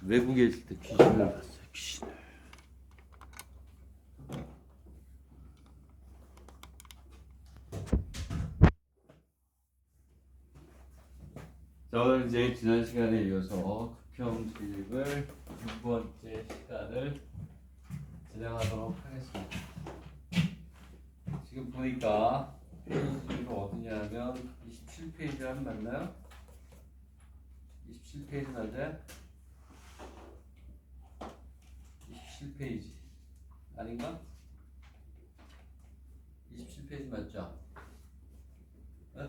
외국에 있을 때 귀신을 봤어요. 귀신을. 자, 오늘 이제 지난 시간에 이어서 극형식을 두 번째 시간을 진행하도록 하겠습니다. 지금 보니까 페이지가 어디냐면 27페이지라면 맞나요? 27페이지 맞아요? 27페이지 아닌가? 27페이지 맞죠? 네?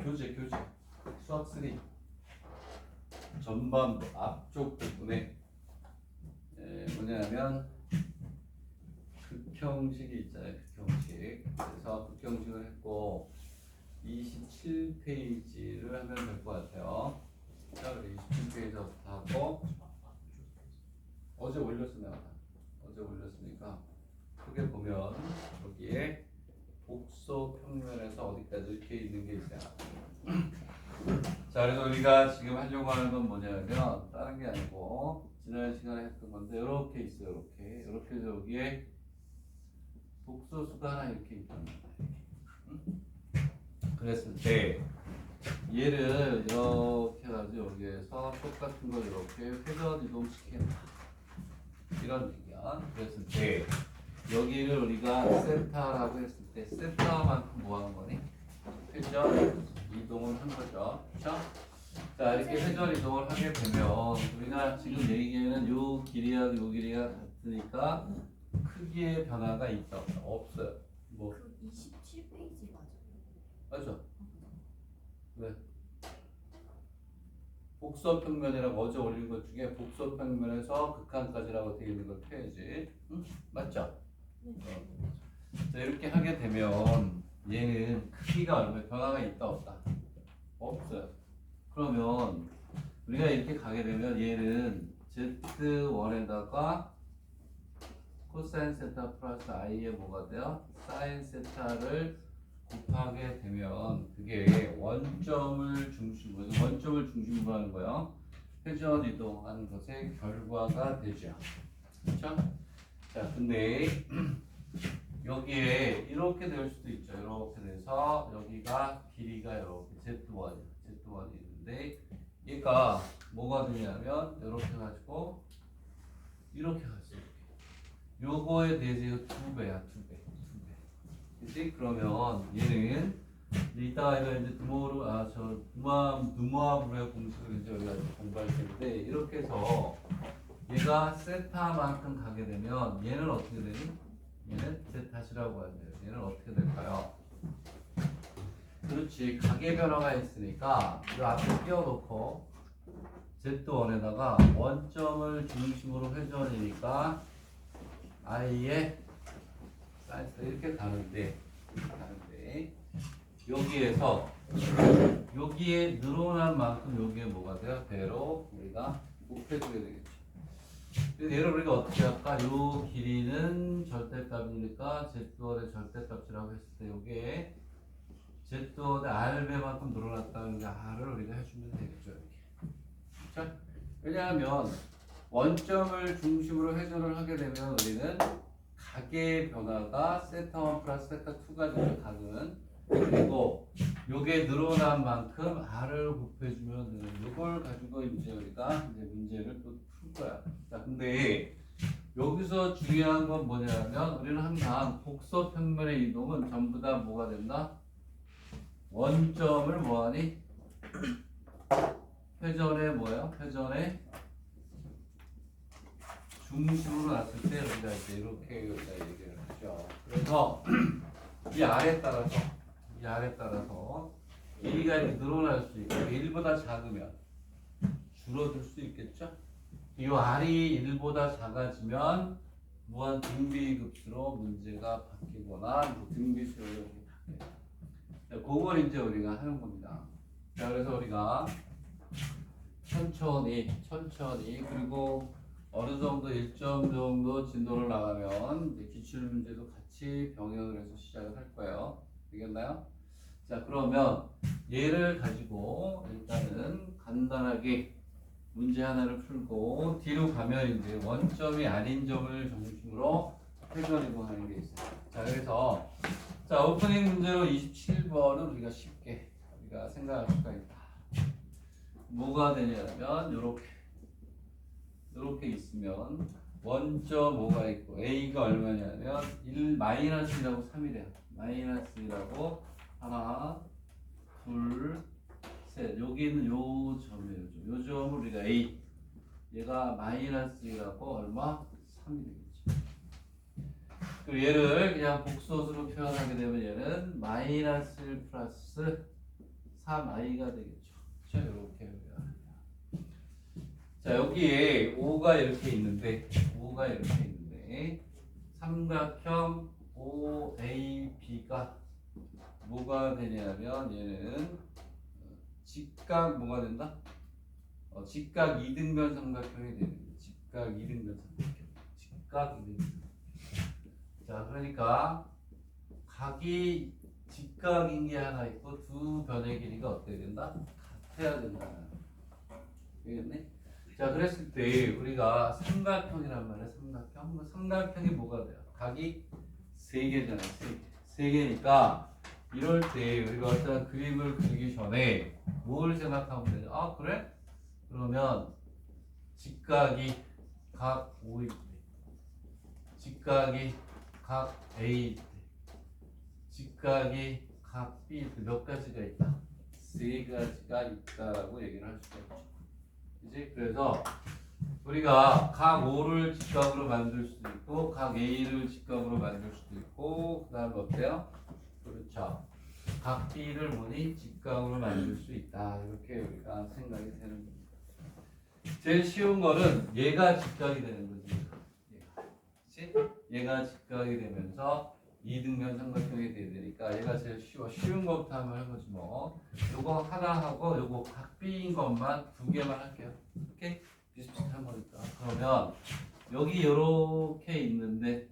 교재 수학 3 전반부 앞쪽 부분에 뭐냐면 극형식이 있잖아요. 극형식. 그래서 극형식을 했고 27페이지를 하면 될 것 같아요. 자, 27페이지부터 하고 어제 올렸으니까 크게 보면 여기에 복소 평면에서 어디까지 이렇게 있는 게 있어요. 자, 그래서 우리가 지금 하려고 하는 건 뭐냐면 다른 게 아니고 지난 시간에 했던 건데 이렇게 있어요. 이렇게 해서 여기에 복소수가 하나 이렇게 있단 말이에요. 그랬을 때 얘를 이렇게 해가지고 여기에서 똑같은 걸 이렇게 회전 이동시킨다. 이런 얘기야. 그랬을 때 여기를 우리가 세타라고 했을 때 세타만큼 뭐 하는 거니? 회전 이동을 한 거죠. 그렇죠? 자, 이렇게 회전 이동을 하게 되면 우리가 지금 얘기하는 요 길이와 요 길이가 같으니까 크기의 변화가 있다 없다? 없어요. 뭐? 그 27페이지 맞아요. 맞죠? 왜? 복소평면이라고 어제 올린 것 중에 복소평면에서 극한까지라고 되어 있는 걸 펴야지. 응? 맞죠? 네. 자, 이렇게 하게 되면 얘는 크기가 얼마 변화가 있다 없다? 없어요. 그러면 우리가 이렇게 가게 되면 얘는 Z1에다가 코사인 세타 플러스 i에 뭐가 돼요? 사인 세타를 곱하게 되면 그게 원점을 중심으로 하는 거예요. 회전 이동하는 것의 결과가 되죠. 그렇죠? 자, 근데 여기에 이렇게 될 수도 있죠. 이렇게 돼서 여기가 길이가 이렇게 Z1이 있는데 얘가 뭐가 되냐면 이렇게 가지고 이렇게 갔어요. 요거에 대해서 이거 2배야. 2배. 그치? 그러면 얘는 이따가 이제 드모아브로의 공식을 이제 우리가 공부할 텐데 이렇게 해서 얘가 세타만큼 가게 되면 얘는 어떻게 되니? 얘는 Z-이라고 하는데요. 얘는 어떻게 될까요? 그렇지. 가계 변화가 있으니까 이 앞에 띄워놓고 Z1에다가 원점을 중심으로 회전이니까 i의 사이즈 이렇게 가는데 여기에서 여기에 늘어난 만큼 여기에 뭐가 돼요? 배로 우리가 곱해주게 되겠죠. 그래서 얘를 우리가 어떻게 할까? 요 길이는 절대값이니까 Z1의 절대값이라고 했을 때 여기에 Z1의 R배만큼 늘어났다는 게 R을 우리가 해주면 되겠죠. 이렇게. 그렇죠? 왜냐하면 원점을 중심으로 회전을 하게 되면 우리는 각의 변화가 세타1 플러스 세타2가 되는 각은 그리고 요게 늘어난 만큼 R을 곱해주면 되는 요걸 가지고 이제 우리가 이제 문제를 또 풀 거야. 자, 근데 여기서 중요한 건 뭐냐면 우리는 항상 복소 평면의 이동은 전부 다 뭐가 된다? 원점을 뭐하니? 회전의 뭐예요? 회전의 중심으로 놨을 때 우리가 이제 이렇게 얘기를 하죠. 그래서 이 알에 따라서 길이가 이렇게 늘어날 수 있고 1보다 작으면 줄어들 수 있겠죠. 이 알이 1보다 작아지면 무한 등비급수로 문제가 바뀌거나 뭐 등비수로 이렇게 바뀌어요. 그걸 이제 우리가 하는 겁니다. 자, 그래서 우리가 천천히 그리고 어느 정도 일정 정도 진도를 나가면 이제 기출 문제도 같이 병행을 해서 시작을 할 거예요. 되겠나요? 자, 그러면 얘를 가지고 일단은 간단하게 문제 하나를 풀고 뒤로 가면 이제 원점이 아닌 점을 중심으로 해결하고 하는 게 있어요. 자, 그래서 자, 오프닝 문제로 27번은 우리가 쉽게 우리가 생각할 수가 있다. 뭐가 되냐면 요렇게 있으면 원점 뭐가 있고 A가 얼마냐면 1 마이너스라고 3이래요. 마이너스라고 하나, 둘, 셋. 여기는 요 점이에요. 요 점을 우리가 A. 얘가 마이너스라고 얼마? 3이 되겠죠. 그리고 얘를 그냥 복소수로 표현하게 되면 얘는 마이너스 1 플러스 3i가 되겠죠. 자, 이렇게 자, 여기에 5가 이렇게 있는데 삼각형 OAB가 뭐가 되냐면 얘는 직각 뭐가 된다? 직각 이등변 삼각형이 되는 거예요. 직각 이등변 삼각형. 자, 그러니까 각이 직각인 게 하나 있고 두 변의 길이가 어떻게 된다? 같아야 된다. 되겠네? 자, 그랬을 때 우리가 삼각형이란 말이야. 삼각형이 뭐가 돼요? 각이 세 개잖아요. 세 개니까 이럴 때 우리가 어떤 그림을 그리기 전에 뭘 생각하면 되죠? 아, 그래? 그러면 직각이 각 O일 때, 직각이 각 A일 때, 직각이 각 B일 때 몇 가지가 있다? 세 가지가 있다라고 얘기를 할 수가 있죠. 그치? 그래서 우리가 각 O를 직각으로 만들 수도 있고 각 A를 직각으로 만들 수도 있고 그 다음에 어때요? 그렇죠. 각 B를 뭐니? 직각으로 만들 수 있다. 이렇게 우리가 생각이 되는 겁니다. 제일 쉬운 거는 얘가 직각이 되는 거지. 그치? 얘가 직각이 되면서 이등변 삼각형이 돼야 되니까 얘가 제일 쉬운 것부터 한번 해보지 뭐. 요거 하나 하고 요거 각 B인 것만 두 개만 할게요. 오케이? 비슷비슷한 거니까. 그러면 여기 요렇게 있는데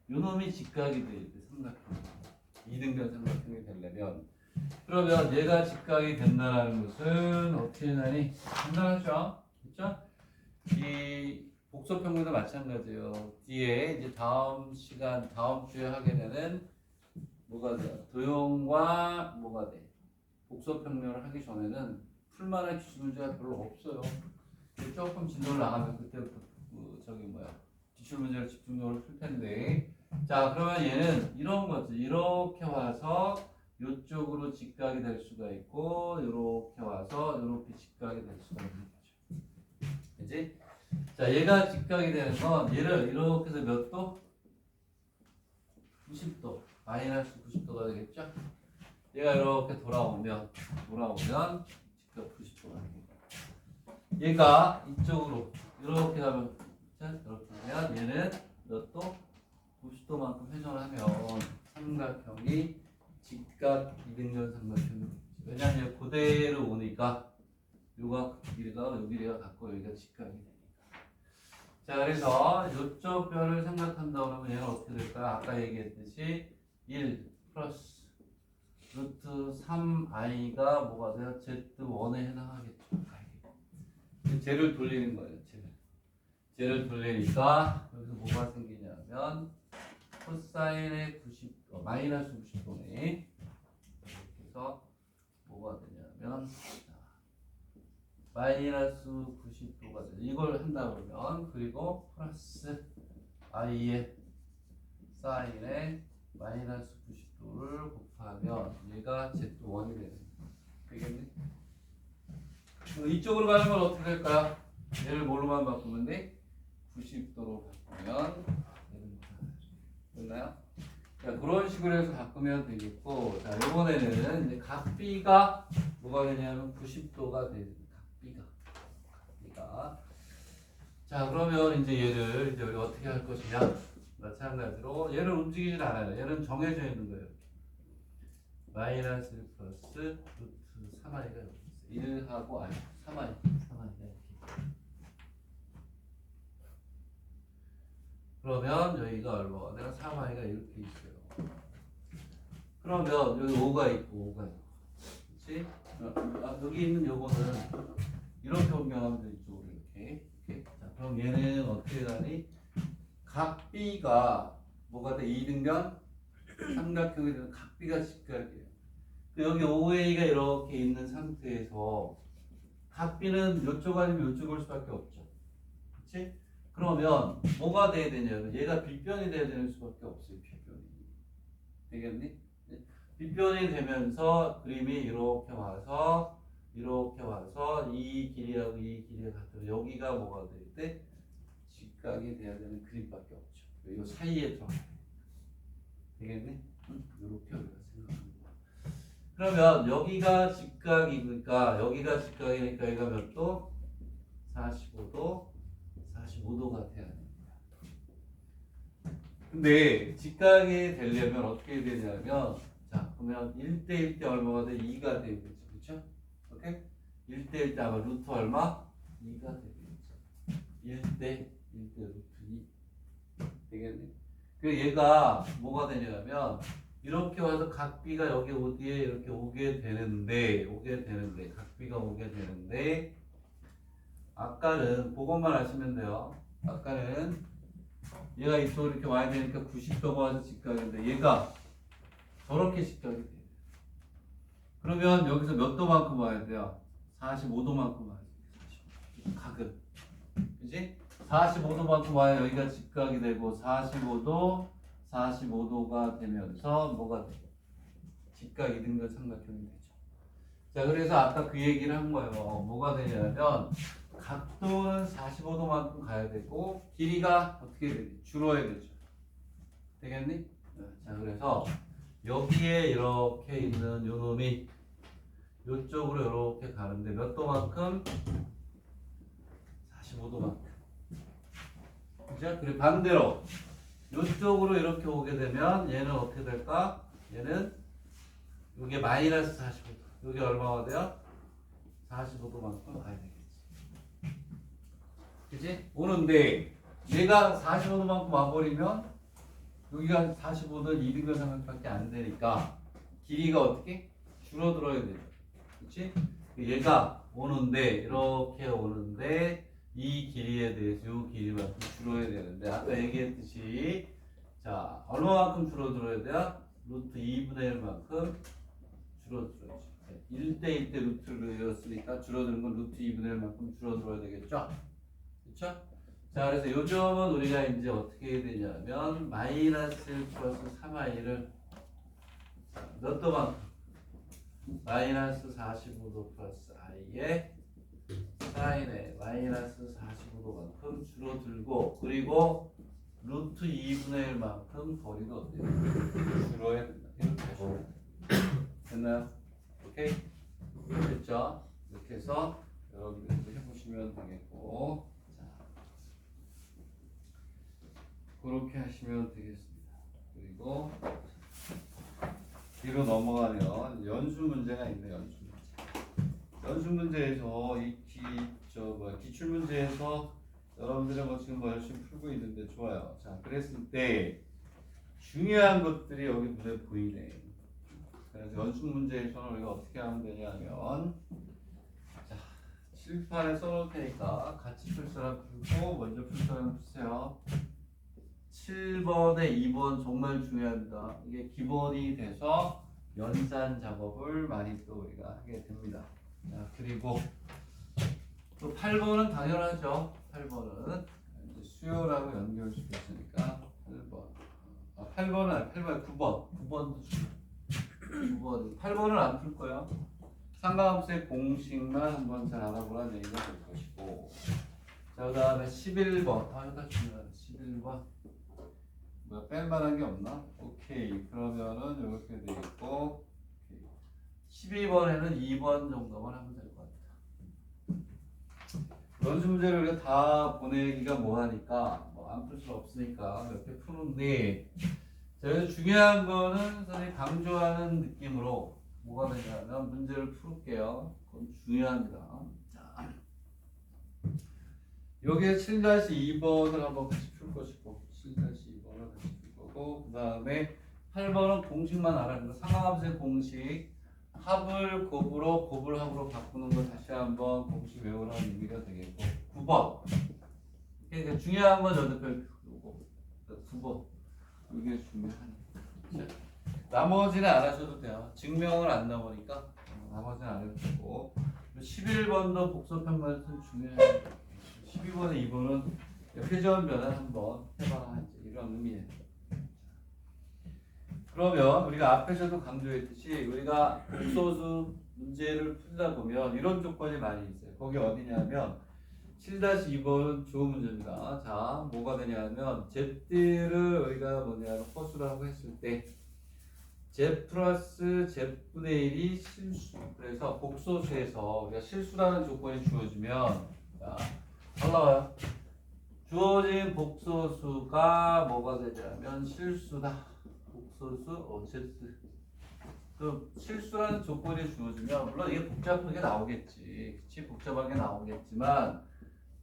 요 놈이 직각이 돼야 돼. 삼각형. 이등변 삼각형이 되려면 그러면 얘가 직각이 된다는 것은 어떻게 되나니? 간단하죠? 그렇죠? 이 복소평면도 마찬가지예요. 뒤에 이제 다음 주에 하게 되는 뭐가 돼요? 도형과 뭐가 돼? 복소평면을 하기 전에는 풀만한 기출 문제가 별로 없어요. 조금 진도를 나가면 그때부터 기출 문제를 집중적으로 풀 텐데. 자, 그러면 얘는 이런 거지. 이렇게 와서 이쪽으로 직각이 될 수가 있고, 이렇게 와서 이렇게 직각이 될 수가 있는 거죠. 그지? 자, 얘가 직각이 되는 건 얘를 이렇게 해서 몇 도? 90도. 마이너스 90도가 되겠죠? 얘가 이렇게 돌아오면 직각 90도가 됩니다. 얘가 이쪽으로 이렇게 가면 이렇게 하면 얘는 몇 도? 90도만큼 회전하면 삼각형이 직각 이등변 삼각형이 왜냐하면 그대로 오니까 요가 길이가 요 길이가 같고 여기가 직각이 되니까. 자, 그래서 이쪽 뼈를 생각한다 그러면 얘는 어떻게 될까요? 아까 얘기했듯이 1 플러스 루트 3i가 뭐가 돼요? z1에 해당하겠죠. 쟤를 돌리는 거예요. 쟤를 돌리니까 여기서 뭐가 생기냐면 코사인의 90도 마이너스 90도네. 그래서 뭐가 되냐면 마이너스 90도가 돼. 이걸 한다 그러면 그리고 플러스 i의 사인의 마이너스 90도를 곱하면 얘가 z1이 되는 되겠네. 이쪽으로 가는 건 어떻게 될까요? 얘를 뭘로만 바꾸면 돼? 90도로 바꾸면 됐나요? 자, 그런 식으로 해서 바꾸면 되겠고, 자, 이번에는 이제 각 B가 뭐가 되냐면 90도가 되는 각 B가. 자, 그러면 이제 얘를 이제 우리 어떻게 할 것이냐? 마찬가지로 얘를 움직이질 않아요. 얘는 정해져 있는 거예요. 마이너스 1 플러스 루트 3i가 여기 있어요. 1하고 i 3i가 이렇게. 그러면 여기가 얼마가 내가 3i가 이렇게 있어요. 그러면 여기 5가 있고 5가 있고 그렇지? 여기 있는 요거는 이렇게 변경하면 돼. 이쪽으로 이렇게. 자, 그럼 얘는 어떻게 가니? 각 B가 뭐가 돼? 이등변 삼각형이 되는 각 B가 직각이에요. 여기 OA가 이렇게 있는 상태에서 각 B는 이쪽 아니면 이쪽 올 수밖에 없죠. 그렇지? 그러면 뭐가 돼야 되냐면 얘가 빗변이 돼야 되는 수밖에 없어요. 빗변이. 되겠니? 빗변이 되면서 그림이 이렇게 와서 이 길이하고 이 길이가 같으면 여기가 뭐가 될 때 직각이 돼야 되는 그림밖에 없죠. 이 사이에 들어가야 돼. 되겠니? 이렇게 우리가 생각하는 거야. 그러면 여기가 직각이니까 여기가 몇 도? 45도가 돼야 되는 거야. 근데 직각이 되려면 어떻게 되냐면 자 그러면 1대1 때 얼마가 돼? 2가 되겠지. 그쵸? 오케이? 1대1 때 아마 루트 얼마? 2가 되겠지. 1대 루트 2 되겠니? 그 얘가 뭐가 되냐면 이렇게 와서 각 B가 여기 어디에 이렇게 오게 되는데 각 B가 오게 되는데 아까는 그것만 아시면 돼요. 아까는 얘가 이쪽으로 이렇게 와야 되니까 90도가 와서 직각인데 얘가 저렇게 직각이 돼요. 그러면 여기서 몇 도만큼 와야 돼요? 45도만큼 와야 돼요. 각은. 그지? 45도만큼 와야 여기가 직각이 되고 45도가 되면서 뭐가 돼요? 직각 이등변 삼각형이 되죠. 자, 그래서 아까 그 얘기를 한 거예요. 뭐가 되냐면 각도는 45도만큼 가야 되고 길이가 어떻게 되지? 줄어야 되죠. 되겠니? 자, 그래서 여기에 이렇게 있는 요 놈이 이쪽으로 이렇게 가는데 몇 도만큼? 45도만큼. 그죠? 그리고 반대로 이쪽으로 이렇게 오게 되면 얘는 어떻게 될까? 얘는 이게 마이너스 45도. 여기 얼마가 돼요? 45도만큼 가야 되겠지. 그치? 오는데 얘가 45도만큼 와버리면 여기가 45도 이등변 삼각형밖에 안 되니까 길이가 어떻게? 줄어들어야 되죠. 그치? 얘가 오는데 이렇게 오는데 이 길이에 대해서 이 길이만큼 줄어야 되는데 아까 얘기했듯이 자 얼마만큼 줄어들어야 돼요? 루트 2분의 1만큼 줄어들어야죠. 1대1 때 루트를 외웠으니까 줄어드는 건 루트 2분의 1만큼 줄어들어야 되겠죠? 그쵸? 자 그래서 요점은 우리가 이제 어떻게 해야 되냐면 마이너스 1 플러스 3i를 몇 도만큼? 마이너스 45도 플러스 i에 사인에 마이너스 45도만큼 줄어들고 그리고 루트 2분의 1만큼 거리가 어때요? 줄어야 된다. 이렇게 하시면 됐나요? 오케이? 됐죠? 이렇게 해서 여러분들 해보시면 되겠고 자 그렇게 하시면 되겠습니다. 그리고 뒤로 넘어가면 연수 문제가 있네요. 연수 문제에서 기출 문제에서 여러분들이 지금 열심히 풀고 있는데 좋아요. 자, 그랬을 때 중요한 것들이 여기 눈에 보이네. 그래서 연수 문제에서는 우리가 어떻게 하면 되냐면 자, 칠판에 써놓을 테니까 같이 풀 사람 풀고 먼저 풀 사람 푸세요. 7번에 2번 정말 중요합니다. 이게 기본이 돼서 연산 작업을 많이 또 우리가 하게 됩니다. 자, 그리고 또 8번은 당연하죠. 8번은 이제 수요라고 연결시켜 있으니까 8번. 8번은 아니 8번 9번도 중요해요. 9번. 8번은 안 풀 거예요. 삼각함수의 공식만 한번 잘 알아보라는 얘기가 될 것이고. 자, 그 다음에 11번. 이거 중요하다. 11번. 뭐 뺄만한 게 없나? 오케이. 그러면은 이렇게 되겠고. 12번에는 2번 정도만 하면 될 것 같아요. 연수 문제를 우리가 다 보내기가 뭐하니까 안 풀 수 없으니까 몇 개 푸는데 자, 여기서 중요한 거는 선생님이 강조하는 느낌으로 뭐가 되냐면 문제를 풀게요. 그건 중요합니다. 자, 여기에 7-2번을 한번 같이 풀 것이고 7-2번을 같이 풀 거고 그 다음에 8번은 공식만 알아야 된다. 상하함수의 공식 합을 곱으로 곱을 합으로 바꾸는 거 다시 한번 공식 외우라는 의미가 되겠고 9번 그러니까 중요한 건 연대표 요거 9번 이게 중요하니까 나머지는 안 하셔도 돼요. 증명을 안 나오니까 나머지는 안 해도 되고 11번도 복소평면은 중요해요. 12번에 2번은 회전 변환 한번 해봐라 이런 의미예요. 그러면 우리가 앞에서도 강조했듯이 우리가 복소수 문제를 풀다 보면 이런 조건이 많이 있어요. 거기 어디냐면 7-2번은 좋은 문제입니다. 자, 뭐가 되냐면 Z를 우리가 뭐냐면 허수라고 했을 때 Z 플러스 Z분의 1이 실수. 그래서 복소수에서 우리가 실수라는 조건이 주어지면 자, 잘 나와요. 주어진 복소수가 뭐가 되냐면 실수다. 복소수 Z. 그 실수라는 조건이 주어지면 물론 이게 복잡하게 나오겠지. 그치? 복잡하게 나오겠지만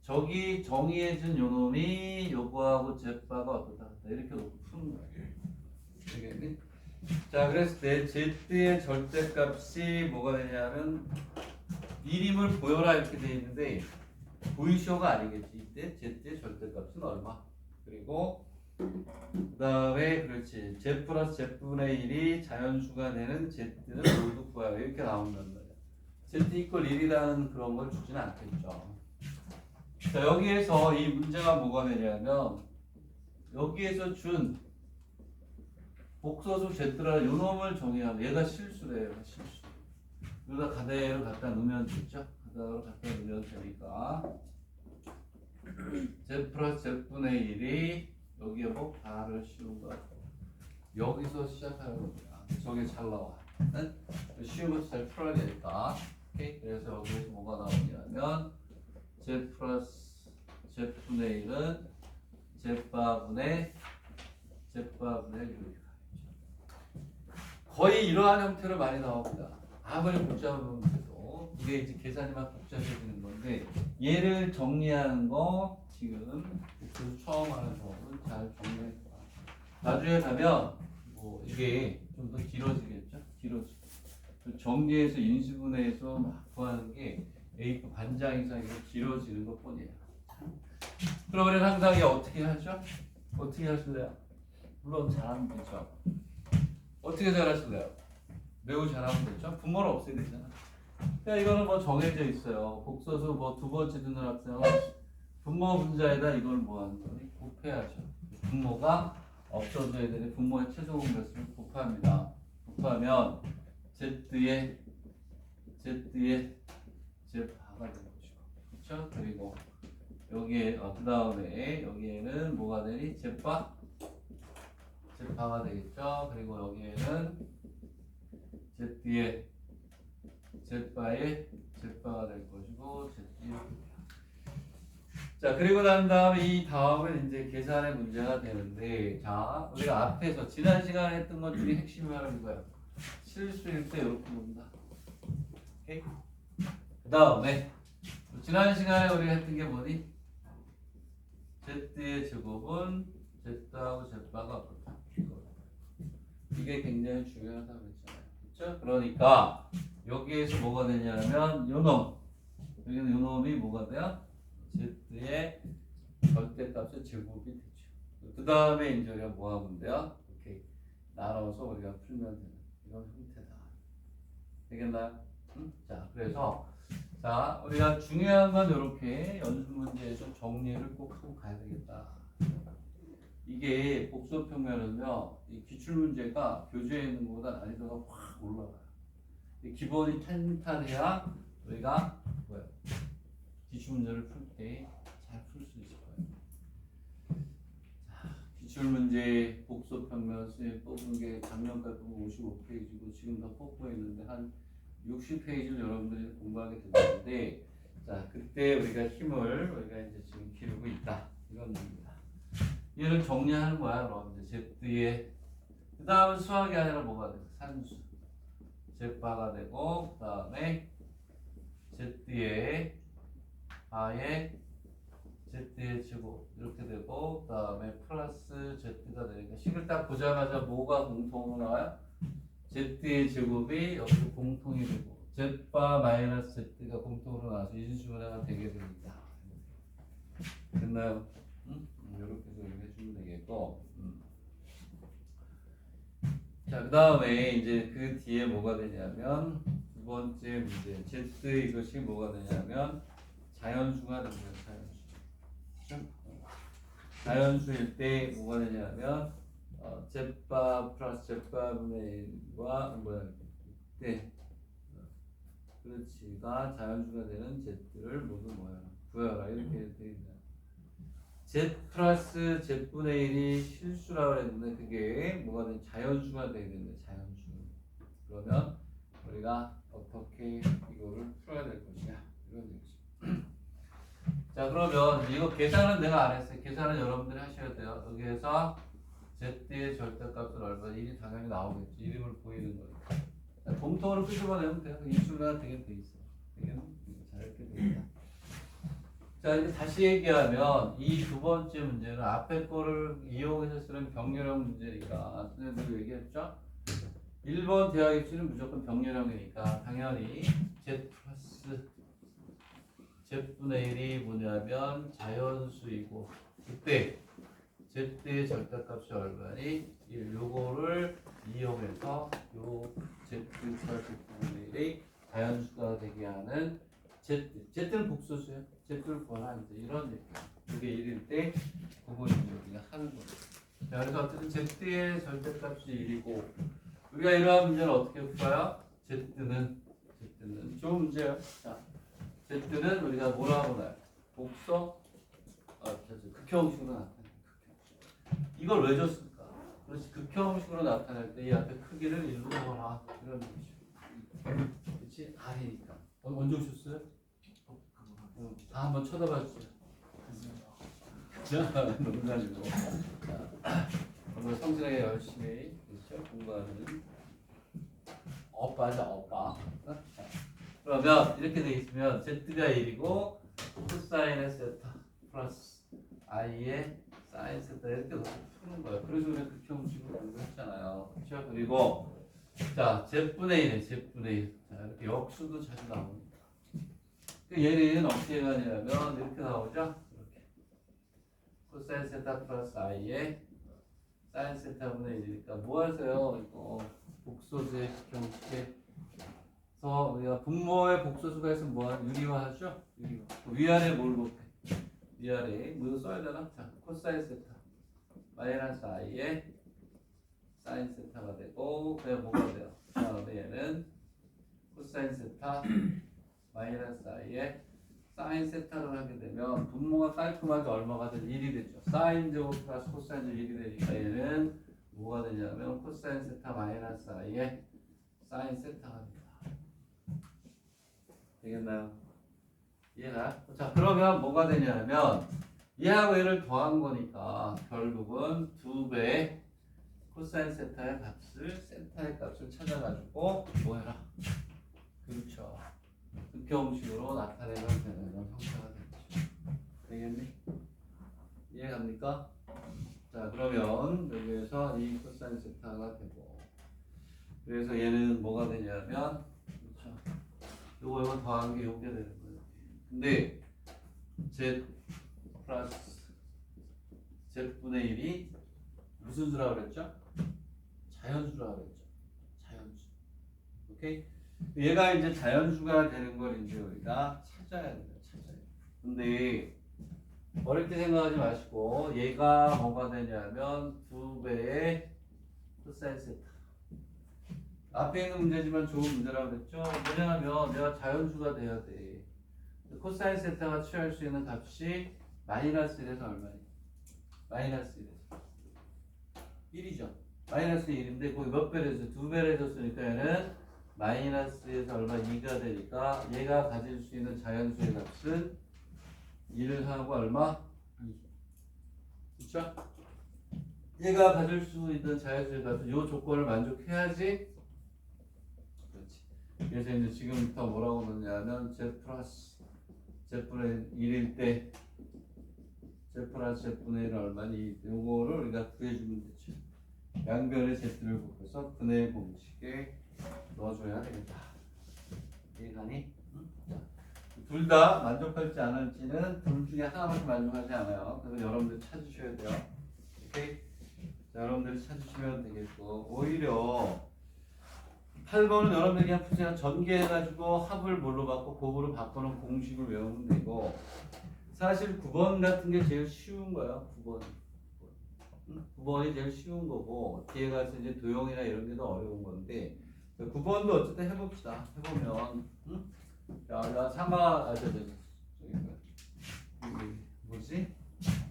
저기 정의해준 요놈이 요거하고 Z바가 어떠다. 이렇게 놓고 푸는 거야. 되겠니? 자, 그랬을 때 Z의 절대값이 뭐가 되냐면 미림을 보여라 이렇게 돼 있는데 보이쇼가 아니겠지. 이때 Z의 절대값은 얼마? 그리고 그 다음에 그렇지 Z 플러스 Z분의 1이 자연수가 되는 Z는 모두 구하라 이렇게 나온단 말이야. Z 이퀄 1이라는 그런 걸 주지는 않겠죠. 자, 여기에서 이 문제가 뭐가 되냐면 여기에서 준 복소수 Z라는 요 놈을 정의하면 얘가 실수래요. 실수. 여기다 가대로 갖다 놓으면 되죠. 가대로 갖다 놓으면 되니까 Z 플러스 Z분의 1이 여기에 뭐 바를 씌운 거 여기서 시작하는 거야. 저게 잘 나와. 쉬운 것도 잘 풀어야 되니까. 오케이? 그래서 여기에서 뭐가 나오냐면 Z 플러스 Z분의 1은 Z바분의 1 이렇게 거의 이러한 형태로 많이 나옵니다. 아무리 복잡한 문제도 이게 이제 계산이 막 복잡해지는 건데 얘를 정리하는 거 지금 처음 하는 수업은 잘 정리해서 나중에 가면 뭐 이게 좀 더 길어지겠죠? 길어지고 정리해서 인수분해해서 막 구하는 게 A급 반장 이상 길어지는 것 뿐이에요. 그러면 항상 이 어떻게 하죠? 어떻게 하실래요? 물론 잘하면 되죠. 어떻게 잘하실래요? 매우 잘하면 되죠. 분모를 없애야 되잖아. 그러니까 이거는 뭐 정해져 있어요. 복소수 뭐 두 번째 듣는 학생은 분모 분자에다 이걸 뭐 하는 거니? 곱해야죠. 분모가 없어져야 되는 분모의 최소 공배수를 곱합니다. 곱하면 Z의 Z바가 되는 것이고, 그렇죠? 그리고 여기에 그 다음에 여기에는 뭐가 되니? Z바가 되겠죠. 그리고 여기에는 Z의 Z바가 될 것이고 Z의 자, 그리고 난 다음에 이 다음은 이제 계산의 문제가 되는데, 자, 우리가 앞에서 지난 시간에 했던 것 중에 핵심이 바로 이거야. 실수일 때 이렇게 본다. 오케이? 그 다음에 지난 시간에 우리가 했던 게 뭐니? Z의 제곱은 Z하고 Z바가 어떻다? 이게 굉장히 중요하다고 했잖아요. 그렇죠? 그러니까 여기에서 뭐가 되냐면 요놈, 여기는 요놈이 뭐가 돼요? Z의 절대값의 제곱이 되죠. 그 다음에 이제 우리가 뭐 하면 돼요? 이렇게 나눠서 우리가 풀면 되는 이런 형태다. 되겠나요? 응? 자, 그래서 자, 우리가 중요한 건 이렇게 연습 문제에서 정리를 꼭 하고 가야 되겠다. 이게 복소평면은요, 이 기출 문제가 교재에 있는 것보다 난이도가 확 올라가요. 기본이 탄탄해야 우리가 뭐야? 기출 문제를 풀 때 잘 풀 수 있을 거예요. 자, 기출 문제 복소평면 수행 뽑은 게 작년까지 보면 55페이지고 지금 더 뽀뽀했는데 한 60페이지를 여러분들이 공부하게 되는데, 자, 그때 우리가 힘을 우리가 이제 지금 기르고 있다 이런 얘기입니다. 얘를 정리하는 거야. 그럼 이제 Z의 그 다음은 수학이 아니라 뭐가 돼? 산수 Z바가 되고, 그 다음에 Z의 바에 Z의 제곱 이렇게 되고, 그 다음에 플러스 Z가 되니까 식을 딱 보자마자 뭐가 공통으로 나와요? Z의 제곱이 여기서 공통이 되고 Z바 마이너스 Z가 공통으로 나와서 인수분해가 되게 됩니다. 됐나요? 응? 이렇게 해주면 되겠고. 자, 그 다음에 이제 그 뒤에 뭐가 되냐면 두 번째 문제 Z 이것이 뭐가 되냐면 자연수가 됩니다. 자연수. 자연수일 때 뭐가 되냐면 Z바 플러스 Z바분의 1과 뭐야 때 그렇지가 자연수가 되는 Z를 모두 뭐야 구해라 이렇게 되어 있다. Z 플러스 Z분의 1이 실수라고 했는데 그게 뭐가 되는 자연수가 되야 되는데 자연수. 그러면 우리가 어떻게 이거를 풀어야 될 것이냐 이런 얘기죠. 자 그러면 이거 계산은 내가 안 했어요. 계산은 여러분들이 하셔야 돼요. 여기에서 Z의 절대값은 얼마? 1이 당연히 나오겠지. 이름을 보이는 거니까. 공통으로 끄집어내면 돼요. 인수가 되게 돼 있어. 되게는 잘 이렇게 돼 있다. 자 이제 다시 얘기하면 이 두 번째 문제는 앞에 거를 이용해서 쓰는 병렬형 문제니까 선생님들 얘기했죠? 1번 대학 입시는 무조건 병렬형이니까 당연히 Z 플러스 Z분의 1이 뭐냐면 자연수이고 그때 Z의 절대값이 얼마니? 1. 요거를 이용해서 요 Z 플러스 Z분의 1이 자연수가 되게 하는 Z는 복소수예요. Z를 구하라 이제 이런 얘기. 이게 1일 때 그거 이제 우리가 하는 거예요. 자, 그래서 어쨌든 Z의 절대값이 1이고 우리가 이러한 문제는 어떻게 풀어요? Z는 좋은 문제예요. 자, Z는 우리가 뭐라고 나요? 복소 극형식으로 나타내요. 이걸 왜 줬을까? 그렇지 극형식으로 나타낼 때 이 앞에 크기를 1로 넣어라 이런 얘기죠. 그렇지 R이니까. 언제 오셨어요? 다 한번 쳐다봐 주세요. 자, 농담이고. 오늘 성실하게 열심히 그렇죠? 공부하는 오빠죠, 오빠. 그러면 이렇게 돼 있으면 Z가 1이고 코사인의 세타 플러스 I의 사인 세타 이렇게 놓고 푸는 거예요. 그래서 우리가 극형식으로 공부했잖아요. 그렇죠? 그리고 자, Z분의 1, Z분의 1. 자, 이렇게 역수도 자주 나옵니다. 얘는 어떻게 가냐면 이렇게 나오죠? 이렇게 코사인 세타 플러스 I의 사인 세타분의 1이니까 뭐 하세요? 이거 복소수의 형식에서 우리가 분모의 복소수가 있으면 뭐하는 유리화하죠? 유리화. 위아래 뭘 곱해? 위아래 뭐 써야 되나? 자, 코사인 세타 마이너스 I의 사인 세타가 되고 그냥 뭐가 돼요? 그 다음에 얘는 코사인 세타 마이너스 I의 사인 세타를 하게 되면 분모가 깔끔하게 얼마가 되죠? 1이 되죠. 사인 제곱 플러스 코사인 제곱 1이 되니까 얘는 뭐가 되냐면 코사인 세타 마이너스 I의 사인 세타가 됩니다. 되겠나요? 이해가? 자 그러면 뭐가 되냐면 얘하고 얘를 더한 거니까 결국은 2배의 코사인 세타의 값을 세타의 값을 찾아가지고 뭐 해라? 그렇죠. 극형식으로 나타내면 되는 형태가 되겠죠. 되겠니? 이해갑니까? 자 그러면 여기에서 이 코사인 세타가 되고 그래서 얘는 뭐가 되냐면 그렇죠. 요거 더한 게 요게 되는 거예요. 근데 Z 플러스 Z분의 1이 무슨 수라고 그랬죠? 자연수라고 그랬죠. 자연수. 오케이? 얘가 이제 자연수가 되는 걸 이제 우리가 찾아야 돼요. 찾아야 돼요. 근데 어렵게 생각하지 마시고 얘가 뭐가 되냐면 2배의 코사인 세타. 앞에 있는 문제지만 좋은 문제라고 그랬죠. 왜냐하면 내가 자연수가 돼야 돼. 코사인 세타가 취할 수 있는 값이 마이너스 1에서 얼마니? 마이너스 1에서 1이죠. 마이너스 1인데 거기 몇 배를 해서 2배를 해줬으니까 얘는 마이너스에서 얼마 2가 되니까 얘가 가질 수 있는 자연수의 값은 1을 하고 얼마? 2. 그쵸? 얘가 가질 수 있는 자연수의 값은 이 조건을 만족해야지. 그렇지. 그래서 이제 지금부터 뭐라고 넣냐면 Z 플러스 Z분의 1일 때 Z 플러스 Z분의 1은 얼마니? 요거를 우리가 구해주면 되죠. 양변의 Z를 곱해서 근의 공식에 넣어줘야 되겠다. 이해가니? 둘 다 만족할지 안 할지는 둘 중에 하나밖에 만족하지 않아요. 그래서 여러분들 찾으셔야 돼요. 오케이? 자, 여러분들이 찾으시면 되겠고, 오히려 8번은 여러분들이 그냥 푸세요. 전개해가지고 합을 뭘로 바꿔 곱으로 바꾸는 공식을 외우면 되고, 사실 9번 같은 게 제일 쉬운 거야. 9번. 9번이 제일 쉬운 거고, 뒤에 가서 이제 도형이나 이런 게 더 어려운 건데, 9번도 어쨌든 해봅시다. 해보면, 응? 야, 저기 뭐지?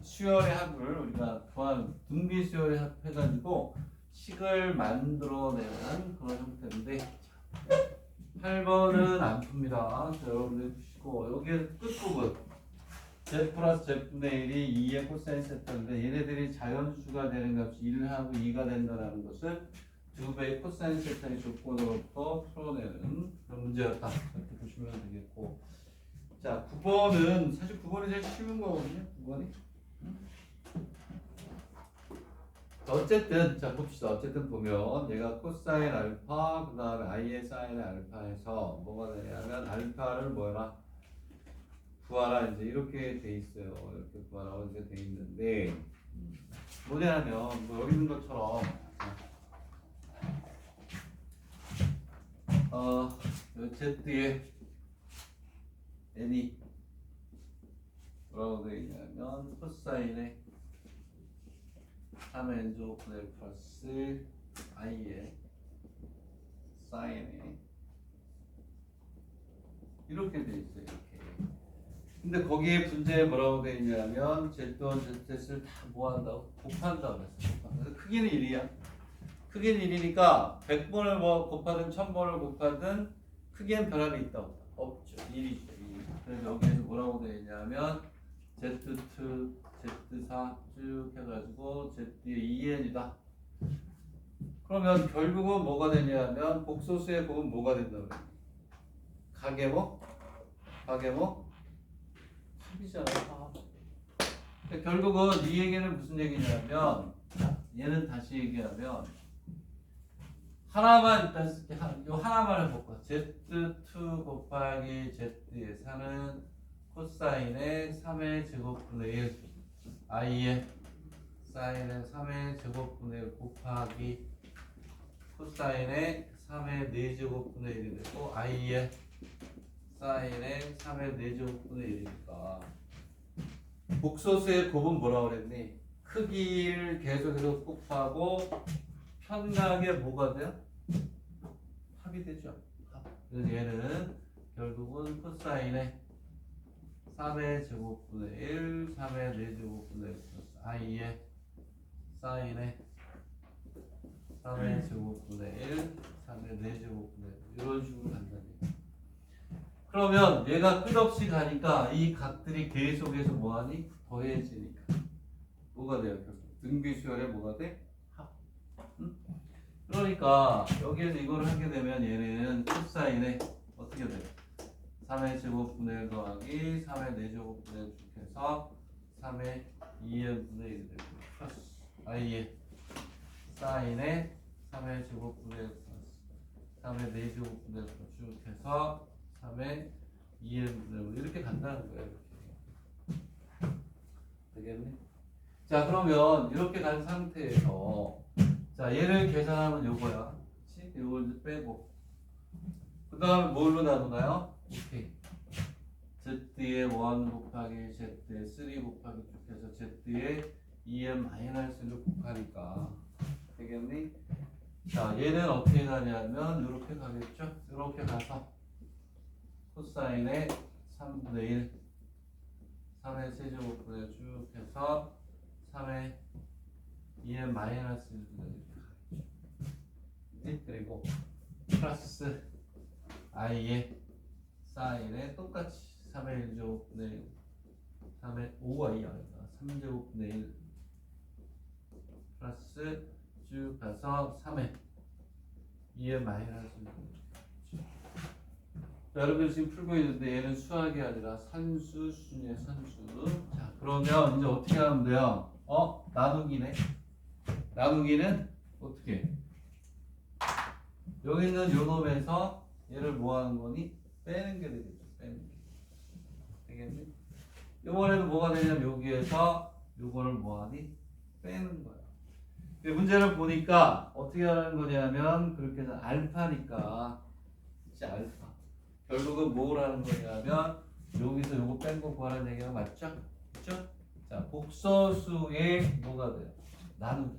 수열의 합을 우리가 구한 등비 수열의 합 해가지고 식을 만들어내는 그런 형태인데 8번은 안 풉니다. 자, 여러분들 푸시고 여기에 끝부분 z 플러스 z분의 1이 2의 코사인 세타인데 얘네들이 자연수가 되는 값이 1하고 2가 된다는 것은 2배의 코사인 세타의 조건으로부터 풀어내는 그런 문제였다. 이렇게 보시면 되겠고, 자 9번은 사실 9번이 제일 쉬운 거거든요. 9번이. 어쨌든 자 봅시다. 어쨌든 보면 얘가 코사인 알파 그 다음에 i의 사인 알파에서 뭐가 되냐면 알파를 뭐라 구하라 이제 이렇게 돼 있어요. 이렇게 구하라 이렇게 돼 있는데 뭐냐면 뭐 여기 있는 것처럼 z의 n이 뭐라고 되어 있냐면 코사인의 3n조 플러스 i의 사인에 이렇게 돼 있어요. 이렇게. 근데 거기에 분자에 뭐라고 되어 있냐면 z와 z를 다 뭐한다고? 곱한다고 했어요. 그래서 크기는 1이야. 크기는 1이니까 100번을 뭐 곱하든 1000번을 곱하든 크기엔 변함이 있다고? 없죠. 1이죠. 1. 그래서 여기에서 뭐라고 되어 있냐면 Z2, Z4 쭉 해가지고 Z의 2n이다. 그러면 결국은 뭐가 되냐면 복소수의 곱은 뭐가 된다고 그래요? 가계목? 가계목? 합이잖아요. 결국은 이 얘기는 무슨 얘기냐면 얘는 다시 얘기하면 하나만 일단 쓸게. 요 하나만 해볼까? Z2 곱하기 Z의 4는 코사인의 3의 제곱분의 1 i의 사인의 3의 제곱분의 1 곱하기 코사인의 3의 4제곱분의 1이 되고 i의 사인의 3의 4제곱분의 1이니까 복소수의 곱은 뭐라고 그랬니? 크기를 계속해서 곱하고 편하게 뭐가 돼요? 합이 되죠. 합. 그래서 얘는 결국은 코사인의 3의 제곱분의 1, 3의 4제곱분의 1 플러스 i의 사인의 3의 제곱분의 1, 3의 4제곱분의 1 이런 식으로 간다는 얘기예요. 그러면 얘가 끝없이 가니까 이 각들이 계속해서 뭐하니? 더해지니까 뭐가 돼요? 결국 등비수열에 뭐가 돼? 합. 응? 그러니까 여기에서 이걸 하게 되면 얘는 코사인에 어떻게 돼요? 3의 제곱분의 1 더하기 3의 4제곱분의 1 해서 3의 2n분의 1이 되고 플러스 i의 사인의 3의 제곱분의 1 플러스 3의 4제곱분의 1 쭉 해서 3의 2n분의 1 이렇게 간다는 거예요. 이렇게. 되겠네? 자 그러면 이렇게 간 상태에서 자 얘를 계산하면 요거야. 그치? 요걸 이제 빼고 그 다음에 뭘로 나누나요? 오케이. Z의 1 곱하기 Z의 3 곱하기 쭉 해서 Z의 2n-1을 곱하니까 되겠니? 자 얘는 어떻게 가냐면 이렇게 가겠죠? 이렇게 가서 코사인의 3분의 1 3의 세제곱분의 쭉 해서 3의 2n-1 이렇게 가겠죠. 그리고 플러스 i의 사인에 똑같이 3의 1제곱분의 1 3의 5가 2가 아니다 3제곱분의 1 플러스 쭉 가서 3의 2의 마이너스 1. 여러분 지금 풀고 있는데 얘는 수학이 아니라 산수 수준이에요. 산수. 자 그러면 이제 어떻게 하면 돼요? 나누기네. 나누기는 어떻게? 여기 있는 요 놈에서 얘를 뭐 하는 거니? 빼는 게 되겠죠. 빼는 게. 되겠니? 이번에도 뭐가 되냐면 여기에서 요거를 뭐 하니? 빼는 거야. 근데 문제를 보니까 어떻게 하는 거냐면 그렇게 해서 알파니까 그치 알파. 결국은 뭘 하는 거냐면 여기서 요거 뺀 거 구하라는 얘기가 맞죠? 그쵸? 자, 복소수의 뭐가 돼요? 나누기.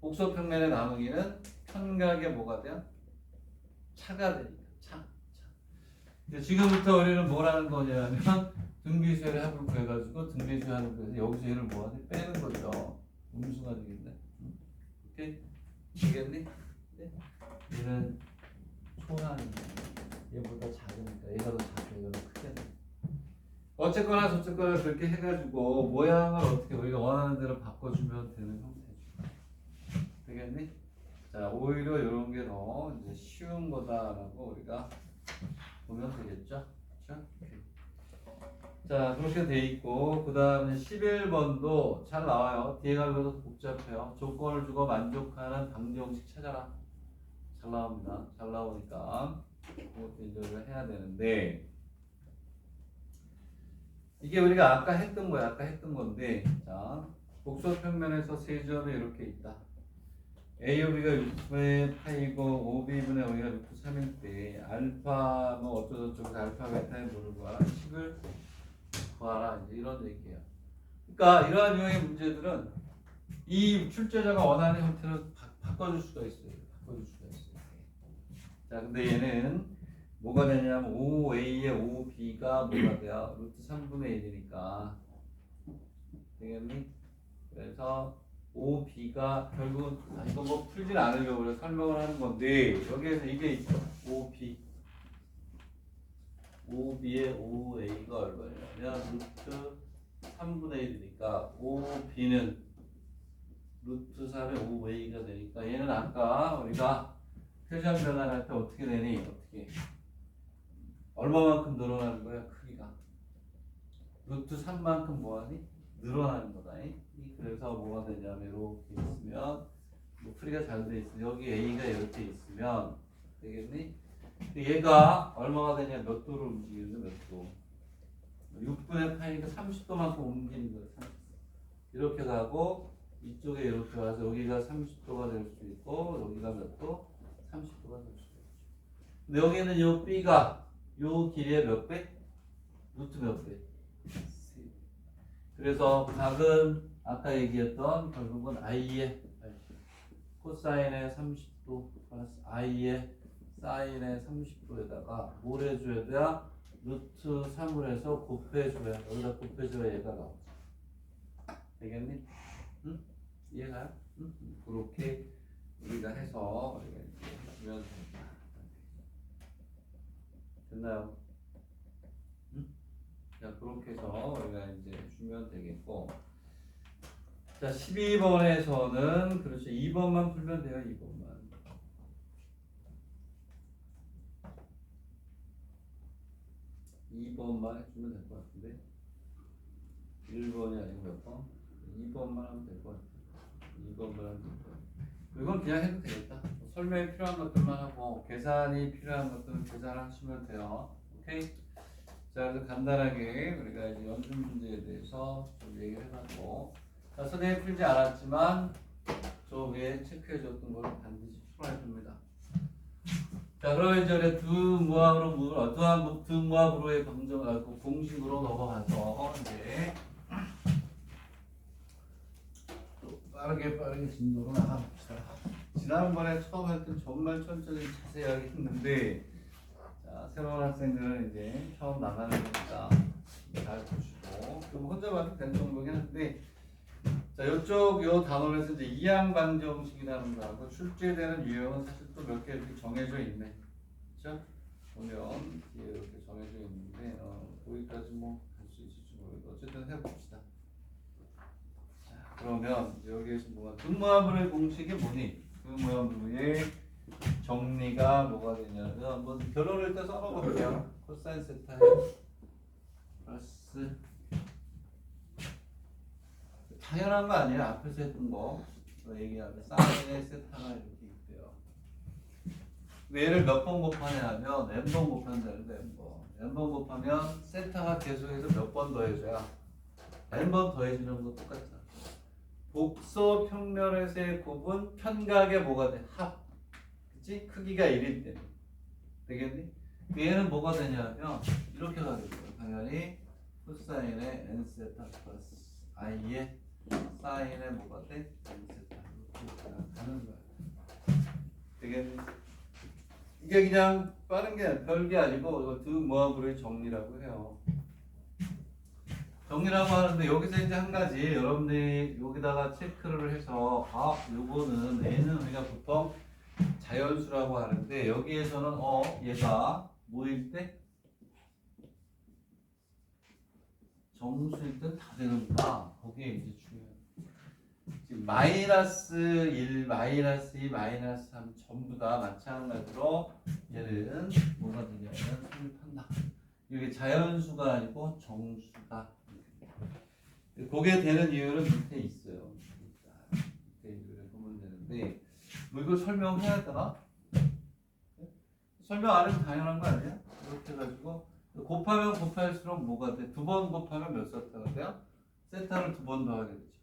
복소평면의 나누기는 편각의 뭐가 돼요? 차가 되니까 차. 근데 지금부터 우리는 뭘 하는 거냐면 등비수의 합을 구해가지고 등비수의 합을 구해서 여기서 얘를 뭐 하지? 빼는 거죠. 음수가 되겠네. 오케이? 되겠니? 네? 얘는 초하니까 얘보다 작으니까 얘가 더 작고 얘가 더 크게 돼. 어쨌거나 저쨌거나 그렇게 해가지고 모양을 어떻게 우리가 원하는 대로 바꿔주면 되는 형태죠. 되겠니? 자, 오히려 이런 게 더 이제 쉬운 거다라고 우리가 보면 되겠죠. 그렇죠? 자, 그렇게 돼 있고 그 다음에 11번도 잘 나와요. 뒤에가 그래도 복잡해요. 조건을 주고 만족하는 방정식 찾아라. 잘 나옵니다. 잘 나오니까 그것도 이제 우리가 해야 되는데 이게 우리가 아까 했던 거야. 아까 했던 건데 자, 복소 평면에서 세 점이 이렇게 있다. AOB가 6분의 파이고 OB분의 O가 루트 3일 때 알파 뭐 어쩌고저쩌고 알파 베타의 뭐를 구하라 10을 구하라 이제 이런 얘기예요. 그러니까 이러한 유형의 문제들은 이 출제자가 원하는 형태로 바꿔줄 수가 있어요. 바꿔줄 수가 있어요. 자, 근데 얘는 뭐가 되냐면 5A에 5B가 뭐가 돼요? 루트 3분의 1이니까 되겠니? 그래서 5B가 결국은 이거 뭐 풀진 않으려고 그래 설명을 하는 건데 여기에서 이게 있죠. 5B에 5A가 얼마냐면 루트 3분의 1이니까 5B는 루트 3에 5A가 되니까 얘는 아까 우리가 표정 변환할 때 어떻게 되니? 어떻게 얼마만큼 늘어나는 거야? 크기가 루트 3만큼 뭐하니? 늘어나는 거다. 그래서 뭐가 되냐면 이렇게 있으면 뭐 풀이가 잘 돼 있으면 여기 A가 이렇게 있으면 되겠니? 근데 얘가 얼마가 되냐 몇 도로 움직이는데 몇 도? 6분의 파이니까 30도만큼 옮기는 거예요. 30도. 이렇게 가고 이쪽에 이렇게 와서 여기가 30도가 될 수도 있고 여기가 몇 도? 30도가 될 수도 있죠. 근데 여기는 이 B가 이 길이의 몇 배? 루트 몇 배? 그래서 각은 아까 얘기했던 결국은 i의 코사인의 30도 플러스 i의 사인의 30도에다가 뭘 해줘야 돼야 루트 3을 해서 곱해줘야 여기다 곱해줘야 얘가 나오죠. 되겠니? 응? 이해가요? 응? 그렇게 우리가 해서 우리가 이제 해주면 됩니다. 됐나요? 응? 자, 그렇게 해서 우리가 이제 주면 되겠고 자, 12번에서는 그렇죠. 2번만 풀면 돼요. 2번만. 2번만 해주면 될 것 같은데 1번이 아니고 몇 번? 2번만 하면 될 것 같아요. 2번만 하면 될 것 같아요. 이건 그냥 해도 되겠다. 설명이 필요한 것들만 하고 계산이 필요한 것들은 계산하시면 돼요. 오케이? 자, 그래서 간단하게 우리가 이제 연습 문제에 대해서 좀 얘기를 해봤고 자, 선생님이 풀지 않았지만 저 위에 체크해줬던 걸 반드시 풀어야 됩니다. 자, 그러면 이제 두무합으로의 방정 공식으로 넘어가서 이제 또 빠르게 진도로 나가봅시다. 지난번에 처음 할 때 정말 천천히 자세하게 했는데 자, 새로운 학생들은 이제 처음 나가는 거니까 잘 보시고 좀 혼자 봐도 되는 정도긴 한데 자, 요 단원에서 이제 이항방정식이라는 거하고 출제되는 유형은 사실 또 몇 개 이렇게 정해져 있네. 그렇죠? 보면 뒤에 이렇게 정해져 있는데 거기까지 뭐 할 수 있을지 모르겠고 어쨌든 해봅시다. 자, 그러면 여기에서 뭐가 등무합의 공식이 뭐니? 등무합의 정리가 뭐가 되냐면 한번 결론을 일단 써놓을게요. 코사인 세타 플러스 당연한 거 아니에요. 앞에서 했던 거 얘기하면 사인의 세타가 이렇게 있대요. 얘를 몇 번 곱하냐 하면 n번 곱한다는데 n번 곱하면 세타가 계속해서 몇 번 더해줘야 n번 더해주는 거 똑같잖아. 복소 평면에서의 곱은 편각의 뭐가 돼? 합. 그치? 크기가 1일 때 되겠니? 얘는 뭐가 되냐면 이렇게 가게 돼요. 당연히 코사인의 n세타 플러스 i의 사인의 뭐가 돼? n세타 이렇게 가는 거야. 되겠니? 이게 그냥 빠른 게 별게 아니고 이거 두 모함으로의 정리라고 해요. 정리라고 하는데 여기서 이제 한 가지 여러분들이 여기다가 체크를 해서 요거는 n은 우리가 보통 자연수라고 하는데 여기에서는 얘가 뭐일 때? 정수일 때 다 되는구나. 거기에 이제 중요해요. 지금 마이너스 1, 마이너스 2, 마이너스 3 전부 다 마찬가지로 얘는 뭐가 되냐면 성립한다. 이게 자연수가 아니고 정수다. 그게 되는 이유는 밑에 있어요. 밑에 이유를 보면 되는데 뭐 이걸 설명해야 되나? 설명 안 해도 당연한 거 아니야? 이렇게 해가지고 곱하면 곱할수록 뭐가 돼? 두 번 곱하면 몇 세타가 돼요? 세타를 두 번 더하게 되죠.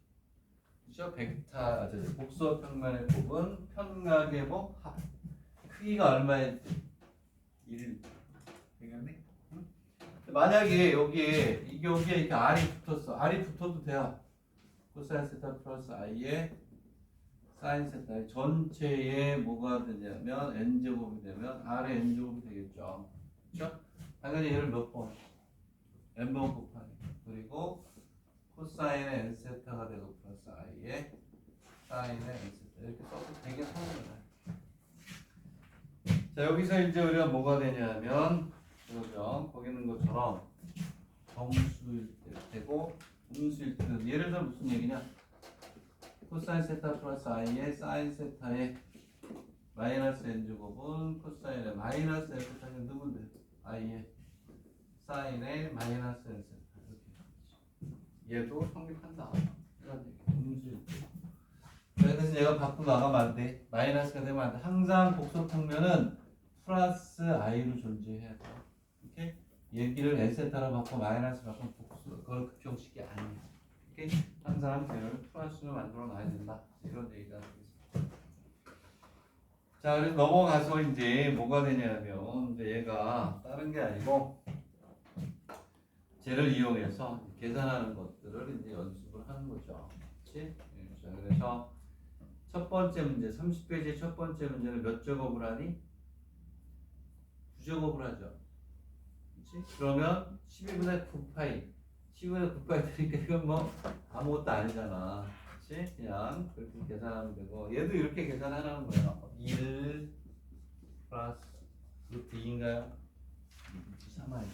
그렇죠? 벡터, 복수와 평면의 곱은 편각의 뭐 합. 크기가 얼마일지 1일. 되겠니? 응? 만약에 여기에 이렇게 R이 붙었어. R이 붙어도 돼요. 코사인 세타 플러스 I의 사인 세타 전체에 뭐가 되냐면 n제곱이 되면 R의 n제곱이 되겠죠. 그렇죠? 당연히 얘를 몇 번? n번 곱하니. 그리고 코사인의 n세타가 되고 플러스 i의 사인의 n세타 이렇게 써도 되게 하는 자 여기서 이제 우리가 뭐가 되냐면 그러죠. 거기 있는 것처럼 정수일 때 되고 음수일 때는 예를 들어 무슨 얘기냐? 코사인 세타 플러스 i의 사인 세타의 마이너스 n제곱은 코사인의 마이너스 n세타가 누군데? i의 사인의 마이너스 n세타 이렇게 얘도 성립한다. 이런 얘기. 음수일 때. 그래서 얘가 밖으로 나가면 안 돼. 마이너스가 되면 안 돼. 항상 복소평면은 플러스 i로 존재해야 돼. 이렇게 얘기를 n세타로 바꿔 마이너스 바꾸면 복수. 그걸 극형식이 아니야. 오케이? 항상 걔를 플러스로 만들어 놔야 된다. 이런 얘기가 되겠습니다. 자, 그래서 넘어가서 이제 뭐가 되냐면 이제 얘가 다른 게 아니고 쟤를 이용해서 계산하는 것들을 이제 연습을 하는 거죠. 그렇지? 자, 그래서 첫 번째 문제 30페이지 첫 번째 문제는 몇 제곱을 하니? 9제곱을 하죠. 그렇지? 그러면 12분의 9파이 12분의 9파이 되니까 이건 뭐 아무것도 아니잖아. 그렇지? 그냥 그렇게 계산하면 되고 얘도 이렇게 계산하는 거예요. 1 플러스 루트 2인가요? 루트 3i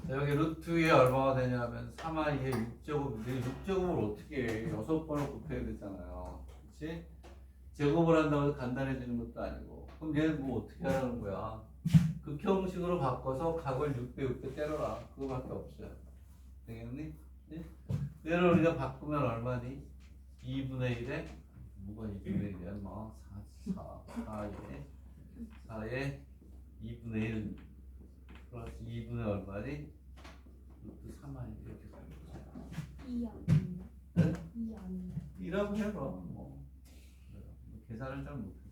자, 여기 루트 2에 얼마가 되냐면 3i에 6제곱인데 6제곱을 어떻게 해? 6번을 곱해야 되잖아요. 그렇지? 제곱을 한다고 해서 간단해지는 것도 아니고 그럼 얘는 뭐 어떻게 하라는 거야? 극형식으로 바꿔서 각을 6대 6대 때려라. 그거밖에 없어요. 되겠니? 네? 얘를 우리가 바꾸면 얼마니? 2분의 1에 뭐가 2분의 1이야? 뭐 4에 2분의 1 플러스 2분의 얼마니? 루트 3i 이렇게 살려보세요. 2 아니에요? 네? 2 아니에요? 2라고 해봐. 계산을 잘 못했어.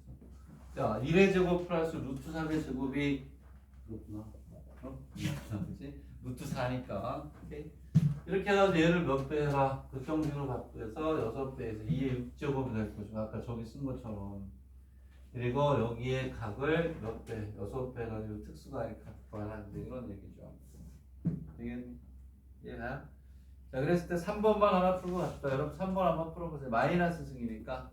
자, 1의 제곱 플러스 루트 3의 제곱이 그렇구나. 그렇지? 루트 4니까. 오케이? 이렇게 해서 얘를 몇 배 해라. 극형식으로 바꾸어서 6배에서 2의 6제곱이 될 거죠. 아까 저기 쓴 것처럼. 그리고 여기에 각을 몇 배? 6배 가지고 특수가 이렇게 구하는데 이런 얘기죠. 되겠니? 이해가? 자, 그랬을 때 3번만 하나 풀고 갑시다. 여러분 3번 한번 풀어보세요. 마이너스 승이니까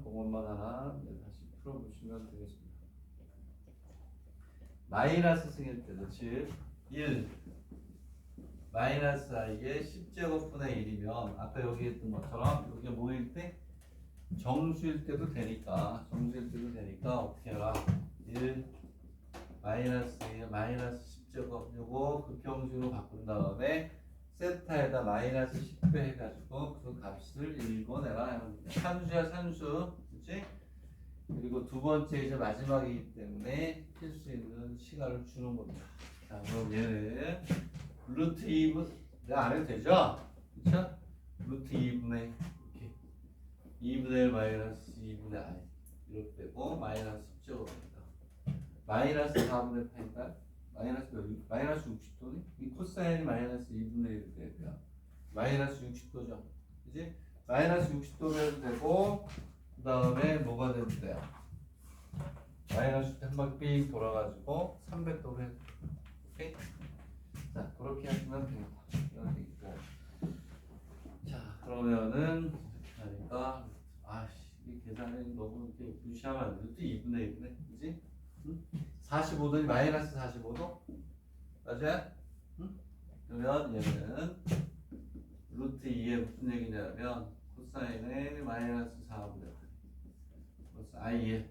그것만 하나 다시 풀어보시면 되겠습니다. 마이너스 승일 때도 즉 1 마이너스 i의 10제곱분의 1이면 아까 여기 했던 것처럼 여기 뭐일 때? 정수일 때도 되니까 어떻게 해라? 1 마이너스 2 마이너스 10제곱 요거 극형식으로 바꾼 다음에 세타 알파에다 마이너스 10배 해가지고 그 값을 읽어내라. 산수야 산수, 그렇지? 그리고 두 번째 이제 마지막이기 때문에 풀 수 있는 시간을 주는 겁니다. 자, 그럼 얘는 루트 2분 내가 안 해도 되죠? 그렇죠? 루트 2분의 이렇게 2분의 1 마이너스 2분의 i 이렇게 되고 마이너스 10제곱입니다. 마이너스 4분의 8인가요? 마이너스 60도니? 이 코사인이 마이너스 2분의 1이 되고요. 마이너스 60도죠. 그지? 마이너스 60도로 해도 되고 그 다음에 뭐가 돼도 돼요? 마이너스 한 바퀴 삥 돌아가지고 300도로 해도 돼요. 오케이? 자, 그렇게 하시면 되겠다. 이런 얘기고. 자, 그러면은 이렇게 하니까 이 계산이 너무 이렇게 무시하면 안 돼. 루트 2분의 1이네. 그지? 응? 45도니 마이너스 45도? 맞아요? 응? 그러면 얘는 루트 2에 무슨 얘기냐면 코사인의 마이너스 4분의 8 i의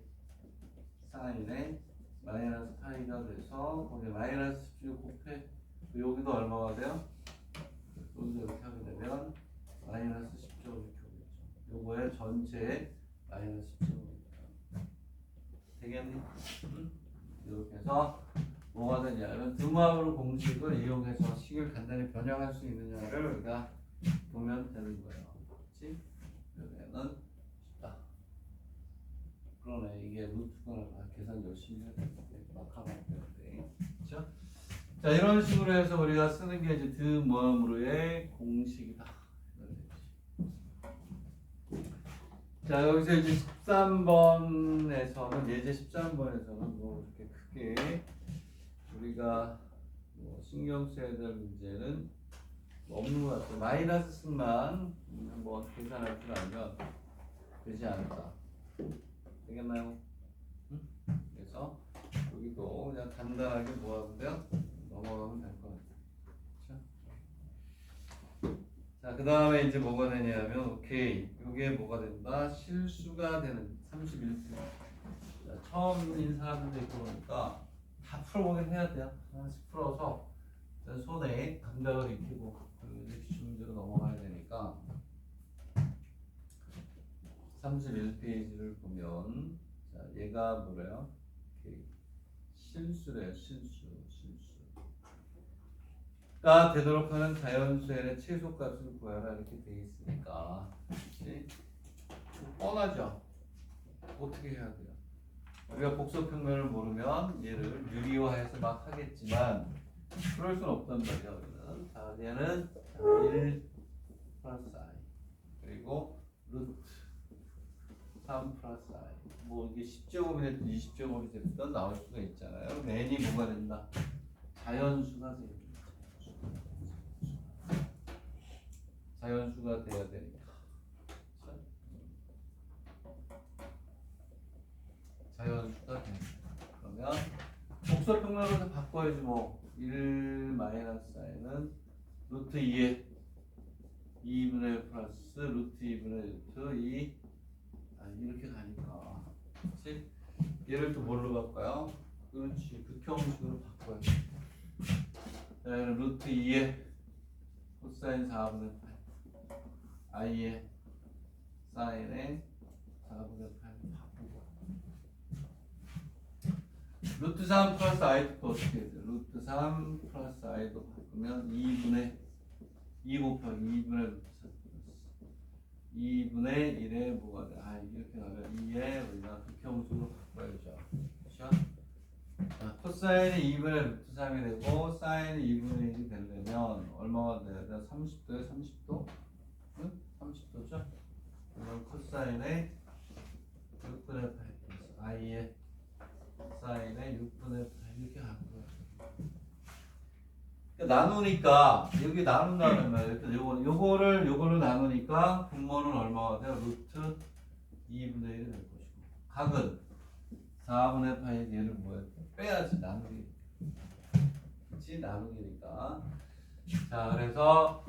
사인의 마이너스 파이가 돼서 거기에 마이너스 10 곱해 여기도 얼마가 돼요? 여기서 이렇게 하게 되면 마이너스 10점 이렇게 오겠죠. 요거의 전체에 마이너스 10점 되겠니? 응? 이렇게 해서 뭐가 되냐면 드마블 공식을 이용해서 식을 간단히 변형할 수 있느냐를 우리가 보면 되는 거예요. 그렇지? 여기에는 쉽다. 그러네. 이게 루트가 계산 열심히 해야 되는데 막 하면 안 되는데. 그렇죠? 자, 이런 식으로 해서 우리가 쓰는 게 이제 드모음으로의 공식이다. 자, 여기서 이제 13번에서는 예제 13번에서는 뭐 이렇게 크게 우리가 뭐 신경 써야 될 문제는 뭐 없는 것 같아요. 마이너스 승만 한번 계산할 줄 알면 되지 않을까. 되겠나요? 응? 그래서 여기도 그냥 간단하게 모아보면 넘어가면 될 것 같아요. 그렇죠? 자, 그 다음에 이제 뭐가 되냐면 오케이. 이게 뭐가 된다? 실수가 되는 31표. 자, 처음인 사람들도 있고 보니까 다 풀어보긴 해야 돼요. 하나씩 풀어서 손에 감각을 익히고 이제 기출 문제로 넘어가야 되니까 31페이지를 보면 자, 얘가 뭐래요? 실수래요. 실수가 되도록 하는 자연수의 최소값을 구하라 이렇게 돼 있으니까 그치? 뻔하죠? 어떻게 해야 돼요? 우리가 복소평면을 모르면 얘를 유리화해서 막 하겠지만 그럴 수는 없단 말이야. 우리는. 자, 얘는 1 플러스 i 그리고 루트 3 플러스 i 뭐 이게 10제곱이 됐든 20제곱이 됐든 나올 수가 있잖아요. n이 뭐가 된다? 자연수가 됩니다. 자연수가 돼야 되니까. 자연수가 됩니다. 그러면 복소평면으로 바꿔야지 뭐. 1 마이너스 i는 루트 2에 2분의 1 플러스 루트 2분의 루트 2 이렇게 가니까 그렇지? 얘를 또 뭘로 바꿔요? 그렇지, 극형식으로 바꿔야지. 얘는 루트 2에 코사인 4분의 8 i에 사인에 4분의 8 바꾸고 루트 3 플러스 i도 또 어떻게 해야 돼? 루트 3 플러스 i도 바꾸면 2분의 2 곱하기 2분의 루트 3 플러스 2분의 1에 뭐가 돼? 이렇게 나면 2에 우리가 극형식으로 바꿔야죠. 그렇죠? 자, 코사인이 2분의 루트 3이 되고 사인이 2분의 1이 되려면 얼마가 돼야 돼? 30도에 30도? 응? 30도죠? 그러면 코사인의 6분의 8 플러스 i의 사인의 6분의 8 이렇게 하는 거예요. 그러니까 나누니까 여기 나눈다는 말이에요. 요거를 나누니까 분모는 얼마가 돼요? 루트 2분의 1이 될 것이고 각은 4분의 8의 얘를 뭐야? 빼야지 나누기. 그치? 나누기니까. 자, 그래서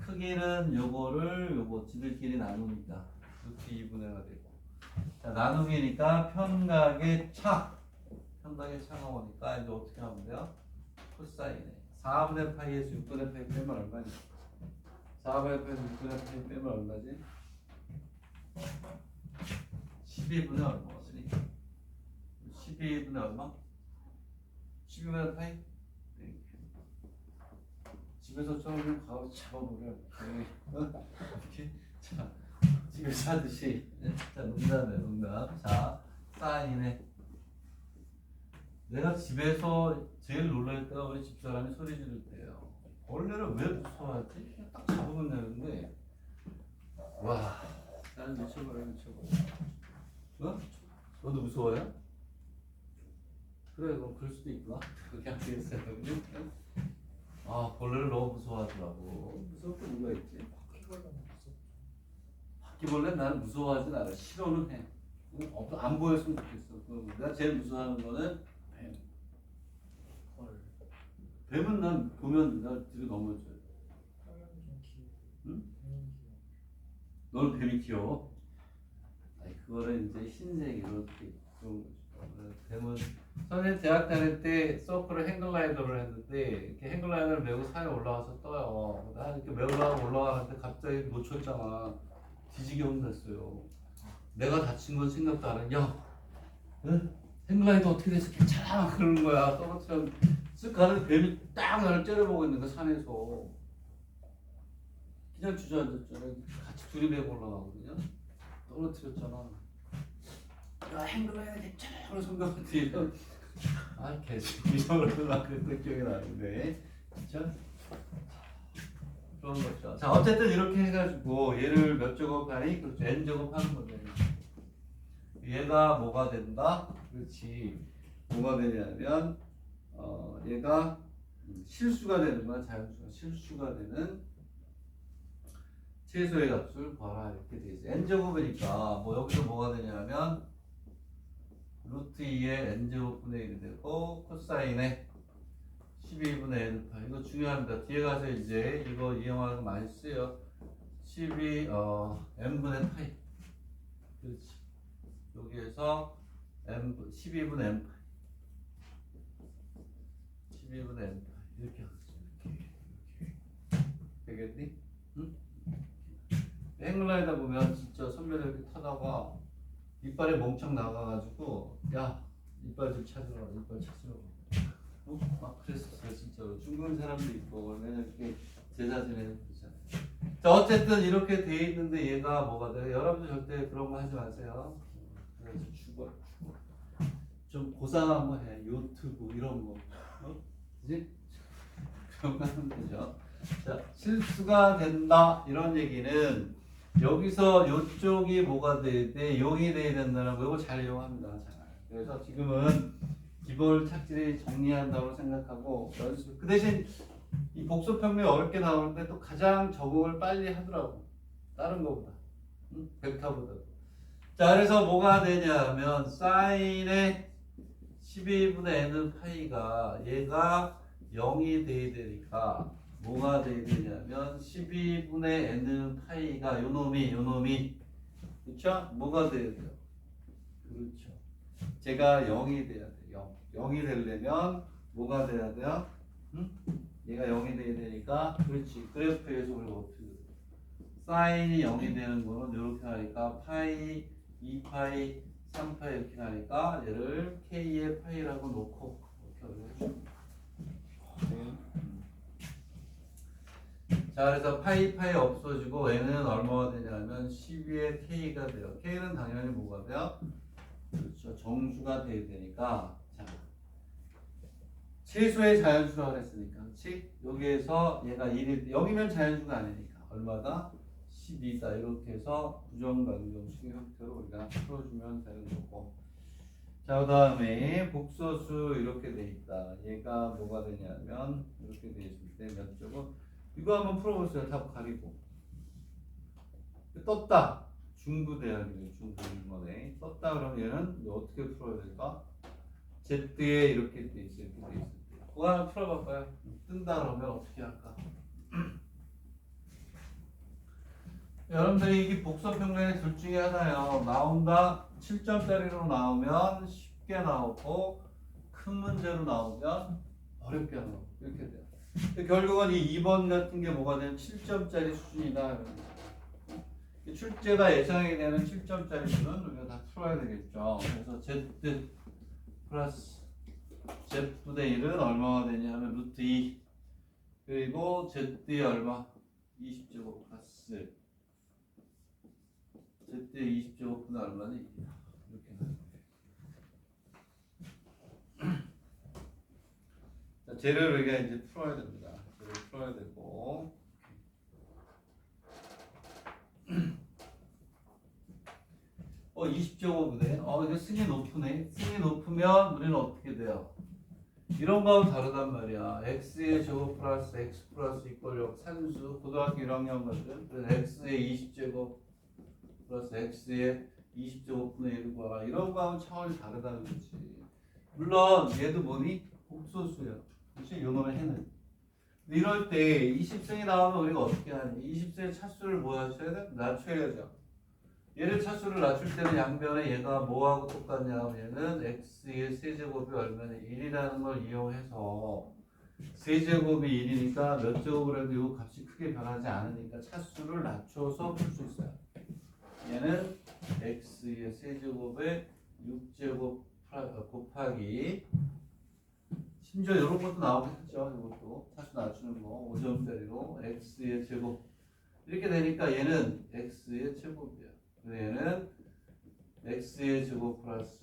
크기는 요거 지들끼리 나누니까 루트 2분의가 되고 자, 나누기니까 편각의 차가 오니까 이제 어떻게 하면 돼요? 코사인에 4분의 파이에서 6분의 파이 빼면 얼마니? 4분의 8에서 6분의 8 빼면 얼마지? 12분의 얼마거든요? 12분의 얼마? 12분의 8? 네. 집에서 처음에 가서 잡아보려. 이렇게 자 집에서 하듯이. 자 농담이에요 농담. 자 사인에 내가 집에서 제일 놀랄 때가 우리 집사람이 소리 지를 때예요. 벌레를 왜 무서워하지? 그냥 딱 잡으면 되는데 와 나는 미쳐버려. 어? 너도 무서워요? 그래 그럼 그럴 수도 있구나. 그렇게 하겠어요. 아 벌레를 너무 무서워하더라고. 무서울 게 뭐가 있지? 바퀴벌레 나는 무서워하진 않아. 싫어는 해. 안 보였으면 좋겠어. 내가 제일 무서워하는 거는 뱀. 뱀은 난 보면 나 뒤로 넘어져요. 응? 너는 뱀이 귀여워? 아니 그거를 이제 흰색으로 이렇게 그런 거죠. 뱀은 선생님 대학 다닐 때 서클을 행글라이더를 했는데 이렇게 행글라이더를 메고 산에 올라가서 떠요. 나 이렇게 메고 올라가는데 갑자기 놓쳤잖아. 뒤지게 혼났어요. 내가 다친 건 생각도 안 해. 야, 응? 행글라이더 어떻게 됐어? 괜찮아? 그러는 거야. 떨어뜨려 쓱 가는데 뱀이 딱 나를 째려보고 있는 거 산에서. 그냥 주저앉았잖아. 같이 둘이 메고 올라가거든요. 떨어뜨렸잖아. 야 행글라이더 괜찮아. 그런 생각을 뒤에 아 개새끼 이러면서 막 그랬던 기억이 나는데 진짜 그런 거죠. 자 어쨌든 이렇게 해가지고 얘를 몇 제곱하니? 그렇죠. n 제곱하는 거죠. 얘가 뭐가 된다? 그렇지. 뭐가 되냐면 얘가 실수가 되는 거야. 자연수가 실수가 되는 최소의 값을 구하라 이렇게 돼 있어. n 제곱이니까 뭐 여기서 뭐가 되냐면 루트 2의 n제곱분의 1이 되고 코사인의 12분의 n파 이거 중요합니다. 뒤에 가서 이제 이거 이용하는 거 많이 쓰요. n분의 파이 그렇지. 여기에서 n 12분의 n파 12분의 n파 이렇게 하겠지. 이렇게 되겠니? 응? 행글라이다 보면 진짜 선배들 이렇게 타다가 이빨에 멍청 나가가지고 야 이빨 좀 찾으러 이빨 찾으러 막 그랬었어요. 진짜로 중국 사람도 있고 맨날 이렇게 제 사진에 보잖아요. 자 어쨌든 이렇게 돼 있는데 얘가 뭐가 돼요? 여러분들 절대 그런 거 하지 마세요. 그래서 죽어 좀 고상 한번 해. 유튜브 이런 거 그지? 그런 거 하면 되죠. 자 실수가 된다 이런 얘기는 여기서 이쪽이 뭐가 돼야 돼? 0이 돼야 된다는 거 이거 잘 이용합니다. 잘. 그래서 지금은 기본 착지를 정리한다고 생각하고 연습. 그 대신 이 복소평면이 어렵게 나오는데 또 가장 적응을 빨리 하더라고. 다른 거보다. 응? 벡터보다. 자 그래서 뭐가 되냐면 사인의 12분의 n은 파이가 얘가 0이 돼야 되니까 뭐가 돼야 되냐면 12분의 n은 파이가 요놈이 그렇죠? 뭐가 돼야 돼요? 그렇죠. 제가 0이 돼야 돼요. 0이 되려면 뭐가 돼야 돼요? 응? 얘가 0이 돼야 되니까 그렇지. 그래프에서 우리가 어떻게 돼요? 사인이 0이 되는 거는 이렇게 하니까 파이, 2파이, 3파이 이렇게 하니까 얘를 k의 파이라고 놓고 이렇게 해줍니다. 자 그래서 파이 없어지고 n은 얼마가 되냐면 12의 k가 돼요. k는 당연히 뭐가 돼요? 그렇죠. 정수가 돼야 되니까 자 최소의 자연수라고 했으니까 그렇지? 여기에서 얘가 1일 0이면 자연수가 아니니까 얼마다? 12다 이렇게 해서 부정강정식의 형태로 우리가 풀어주면 되는 거고 자 그 다음에 복소수 이렇게 돼 있다. 얘가 뭐가 되냐면 이렇게 돼 있을 때 몇 제곱 이거 한번 풀어보세요. 답 가리고 떴다. 중부대학이래요. 중부 일본에 떴다 그러면 얘는 어떻게 풀어야 될까? Z에 이렇게 돼 있어. 이렇게 돼 있을 때 그거 하나 풀어볼까요? 뜬다 그러면 어떻게 할까? 여러분들이 이게 복소평면의 둘 중에 하나요. 나온다 7점짜리로 나오면 쉽게 나오고 큰 문제로 나오면 어렵게 나오고 이렇게 돼요. 결국은 이 2번 같은 게 뭐가 되면 7점짜리 수준이다. 출제가 예상이 되는 7점짜리 수는 우리가 다 풀어야 되겠죠. 그래서 Z 플러스 Z분의 1은 얼마가 되냐면 루트 2 그리고 Z의 얼마? 20제곱 플러스 Z의 20제곱분의 얼마는 2다. 이렇게 나와요. 자, 쟤를 우리가 이제 풀어야 됩니다. 쟤를 풀어야 되고 20제곱이네. 이거 승이 높으네. 승이 높으면 우리는 어떻게 돼요? 이런 거하고 다르단 말이야. x의 제곱 플러스 x 플러스 이꼴 6 산수 고등학교 1학년 거든. 그래서 x의 20제곱 플러스 x의 20제곱분의 1과 이런 거하고 차원이 다르다는 거지. 물론 얘도 뭐니? 복소수야. 그렇지? 요놈의 해는. 이럴 때 20승이 나오면 우리가 어떻게 하니? 20승의 차수를 뭐 하셔야 돼? 낮춰야죠. 얘를 차수를 낮출 때는 양변에 얘가 뭐하고 똑같냐? 얘는 x의 세제곱이 얼마나 1이라는 걸 이용해서 세제곱이 1이니까 몇 제곱을 해도 이 값이 크게 변하지 않으니까 차수를 낮춰서 풀 수 있어요. 얘는 x의 세제곱에 6제곱 곱하기 심지어 이런 것도 나오겠죠. 이것도 차수 낮추는 거 5점짜리로 x의 제곱 이렇게 되니까 얘는 x의 제곱이야. 얘는 x의 제곱 플러스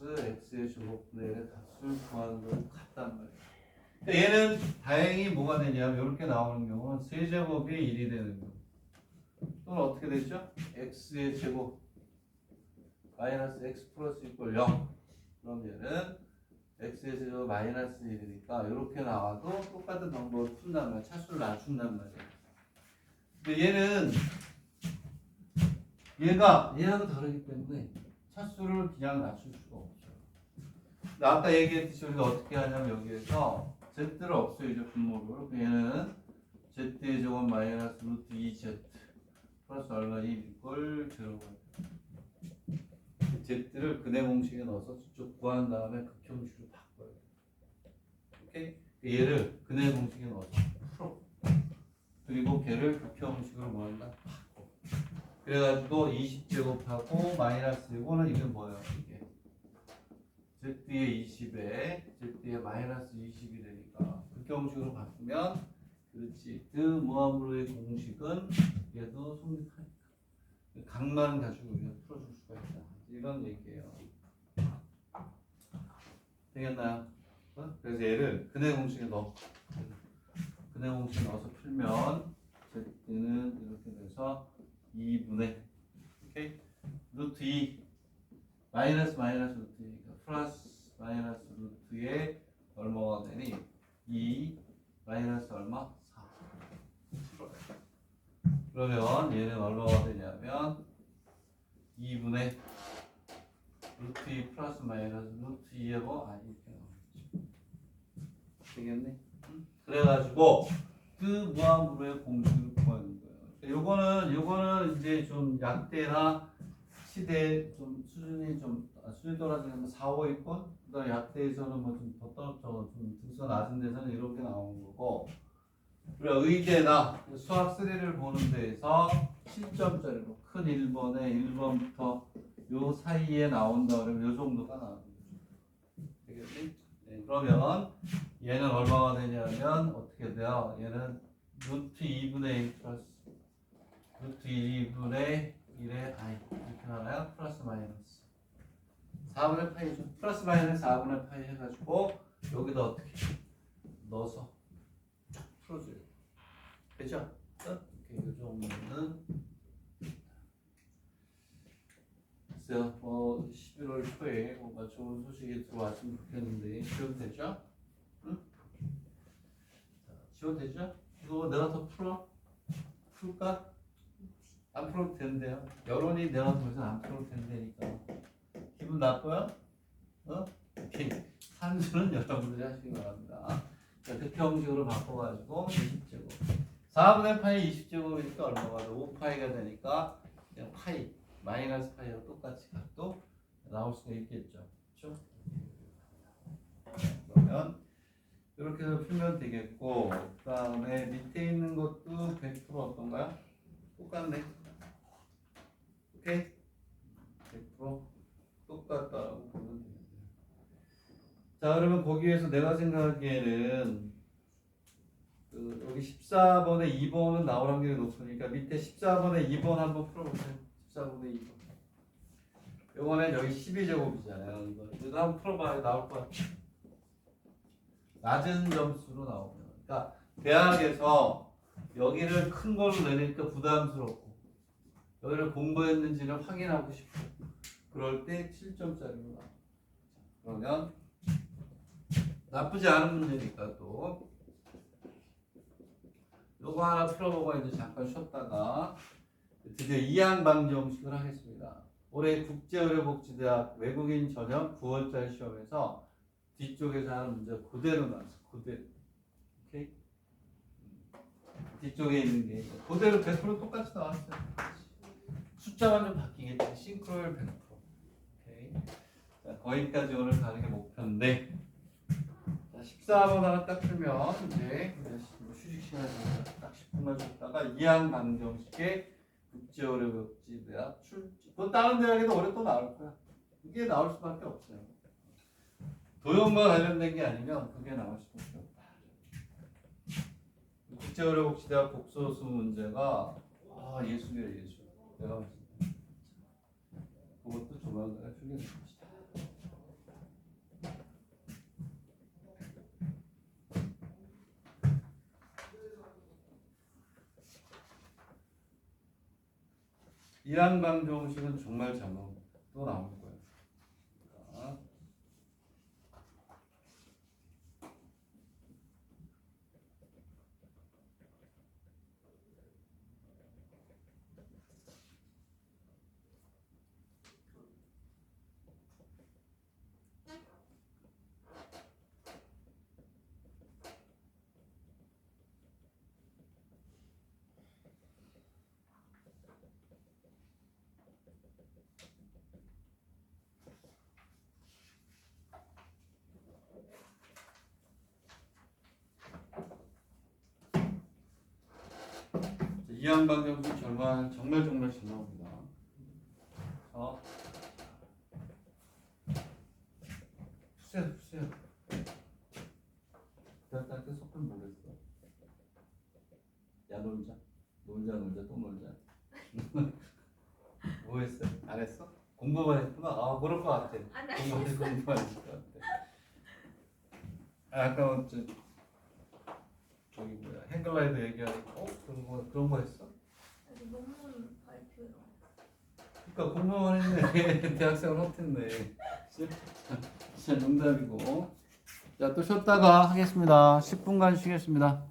x의 제곱분의 1의 값을 구하는 거랑 같단 말이야. 그러니까 얘는 다행히 뭐가 되냐면 이렇게 나오는 경우는 세제곱이 1이 되는 경우 또는 어떻게 되죠? x의 제곱 마이너스 x 플러스 이꼴 0 그럼 얘는 x의 제곱 마이너스 1이니까 이렇게 나와도 똑같은 방법을 푼단 말이야. 차수를 낮춘단 말이야. 근데 얘는 얘하고 다르기 때문에 차수를 그냥 낮출 수가 없어요. 근데 아까 얘기했듯이 우리가 어떻게 하냐면 여기에서 z를 없애야죠. 분모를. 얘는 z의 제곱 마이너스 루트 2z 플러스 얼마 2 이꼴 0가 돼요. z를 근해 공식에 넣어서 직접 구한 다음에 극형식으로 바꿔요. 오케이? 얘를 근해 공식에 넣어서 풀어. 그리고 걔를 극형식으로 뭐 한다? 그래가지고 20제곱하고 마이너스 이거는 이게 뭐예요? 이게 z의 20에 z의 마이너스 20이 되니까 극형식으로 바꾸면 그렇지 그 모함으로의 공식은 얘도 성립하니까 각만 가지고 우리가 풀어줄 수가 있다 이런 얘기예요. 되겠나요? 그래서 얘를 근해 공식에 넣어 근해 공식에 넣어서 풀면 z는 이렇게 돼서 2분의 오케이 루트 2 마이너스 루트 2니까 플러스 마이너스 루트에 얼마가 되니 2 마이너스 얼마 4 그러면 얘는 얼마가 되냐면 2분의 루트 2 플러스 마이너스 루트 2에 뭐 이렇게 나오겠지 되겠네. 그래가지고 그 무한불의 공식을 구하는 거예요. 요거는 이제 좀 약대나 시대 좀 수준이 떨어지는 4, 5위권 그다음 약대에서는 뭐 좀 더 떨어져 좀 등수가 낮은 데서는 이렇게 나오는 거고 우리가 의대나 수학 3를 보는 데에서 7점짜리로 큰 1번에 1번부터 요 사이에 나온다 그러면 요 정도가 나오는 거죠. 되겠지? 네, 그러면 얘는 얼마가 되냐면 어떻게 돼요? 얘는 루트 2분의 1 플러스 루트 2분의 1의 이렇게 나와요. 플러스 마이너스 4분의 파이죠. 플러스 마이너스 4분의 파이 해가지고 여기다 어떻게 넣어서 쫙 풀어줘요. 되죠? 이렇게 이 정도는 글쎄요. 11월 초에 뭔가 좋은 소식이 들어왔으면 좋겠는데 지원되죠? 응? 지원되죠? 이거 내가 더 풀까? 안 풀어도 된대요. 여론이 내가 더 이상 안 풀어도 된다니까. 기분 나빠요? 오케이. 산수는 여러분들이 하시기 바랍니다. 자, 극형식으로 바꿔가지고 20제곱. 4분의 파이 20제곱이니까 얼마가 돼? 5파이가 되니까 그냥 파이, 마이너스 파이와 똑같이 값도 나올 수가 있겠죠. 그렇죠? 그러면 이렇게 해서 풀면 되겠고, 그 다음에 밑에 있는 것도 100% 어떤가요? 똑같네. 오케이? 100% 똑같다라고 보면 되겠네요. 자, 그러면 거기에서 내가 생각하기에는 여기 14번에 2번은 나올 확률이 높으니까 밑에 14번에 2번 한번 풀어보세요. 14번에 2번. 요거는 여기 12제곱이잖아요. 이거 한번 풀어봐야 나올 것 같아요. 낮은 점수로 나오면. 그러니까 대학에서 여기를 큰 걸로 내니까 부담스럽고 여기를 공부했는지를 확인하고 싶고 그럴 때 7점짜리로 나와요. 그러면 나쁘지 않은 문제니까 또 요거 하나 풀어보고 이제 잠깐 쉬었다가 드디어 2학 방정식을 하겠습니다. 올해 국제의료복지대학 외국인 전형 9월달 시험에서 뒤쪽에서 하는 문제 그대로 나왔어. 그대로. 오케이? 뒤쪽에 있는 게 그대로 100% 똑같이 나왔어요. 숫자만 좀 바뀌겠지. 싱크로율 100%. 오케이. 자, 거기까지 오늘 가는 게 목표인데. 자, 14번 하나 딱 풀면 이제 휴식 시간에 딱 10분만 쉬었다가 2학 방정식의 국제의료복지대학 출제. 또 다른 대학에도 올해 또 나올 거야. 그게 나올 수밖에 없어요. 도형과 관련된 게 아니면 그게 나올 수밖에 없다. 국제의료복지대학 복소수 문제가 예술이야 예술. 내가 봤을 때 그것도 조만간에 풀게 될 것이다. 이항방정식은 정말 잘 나옵니다. 또 나올 거예요. 자. 이항방정식 정말 잘 나옵니다. 푸세요. 대학교 속은 모르겠어. 야 놀자 또 놀자. 뭐 했어? 안 했어? 공부만 했구나. 그럴 것 같아. 공부만 했을 것 같아. 아까 저기 뭐야 행글라이드 얘기하니까 그런 거 했어? 아직 논문 발표요. 그러니까 공부만 했네. 대학생을 못했네. 진짜 농담이고. 자, 또 쉬었다가 하겠습니다. 10분간 쉬겠습니다.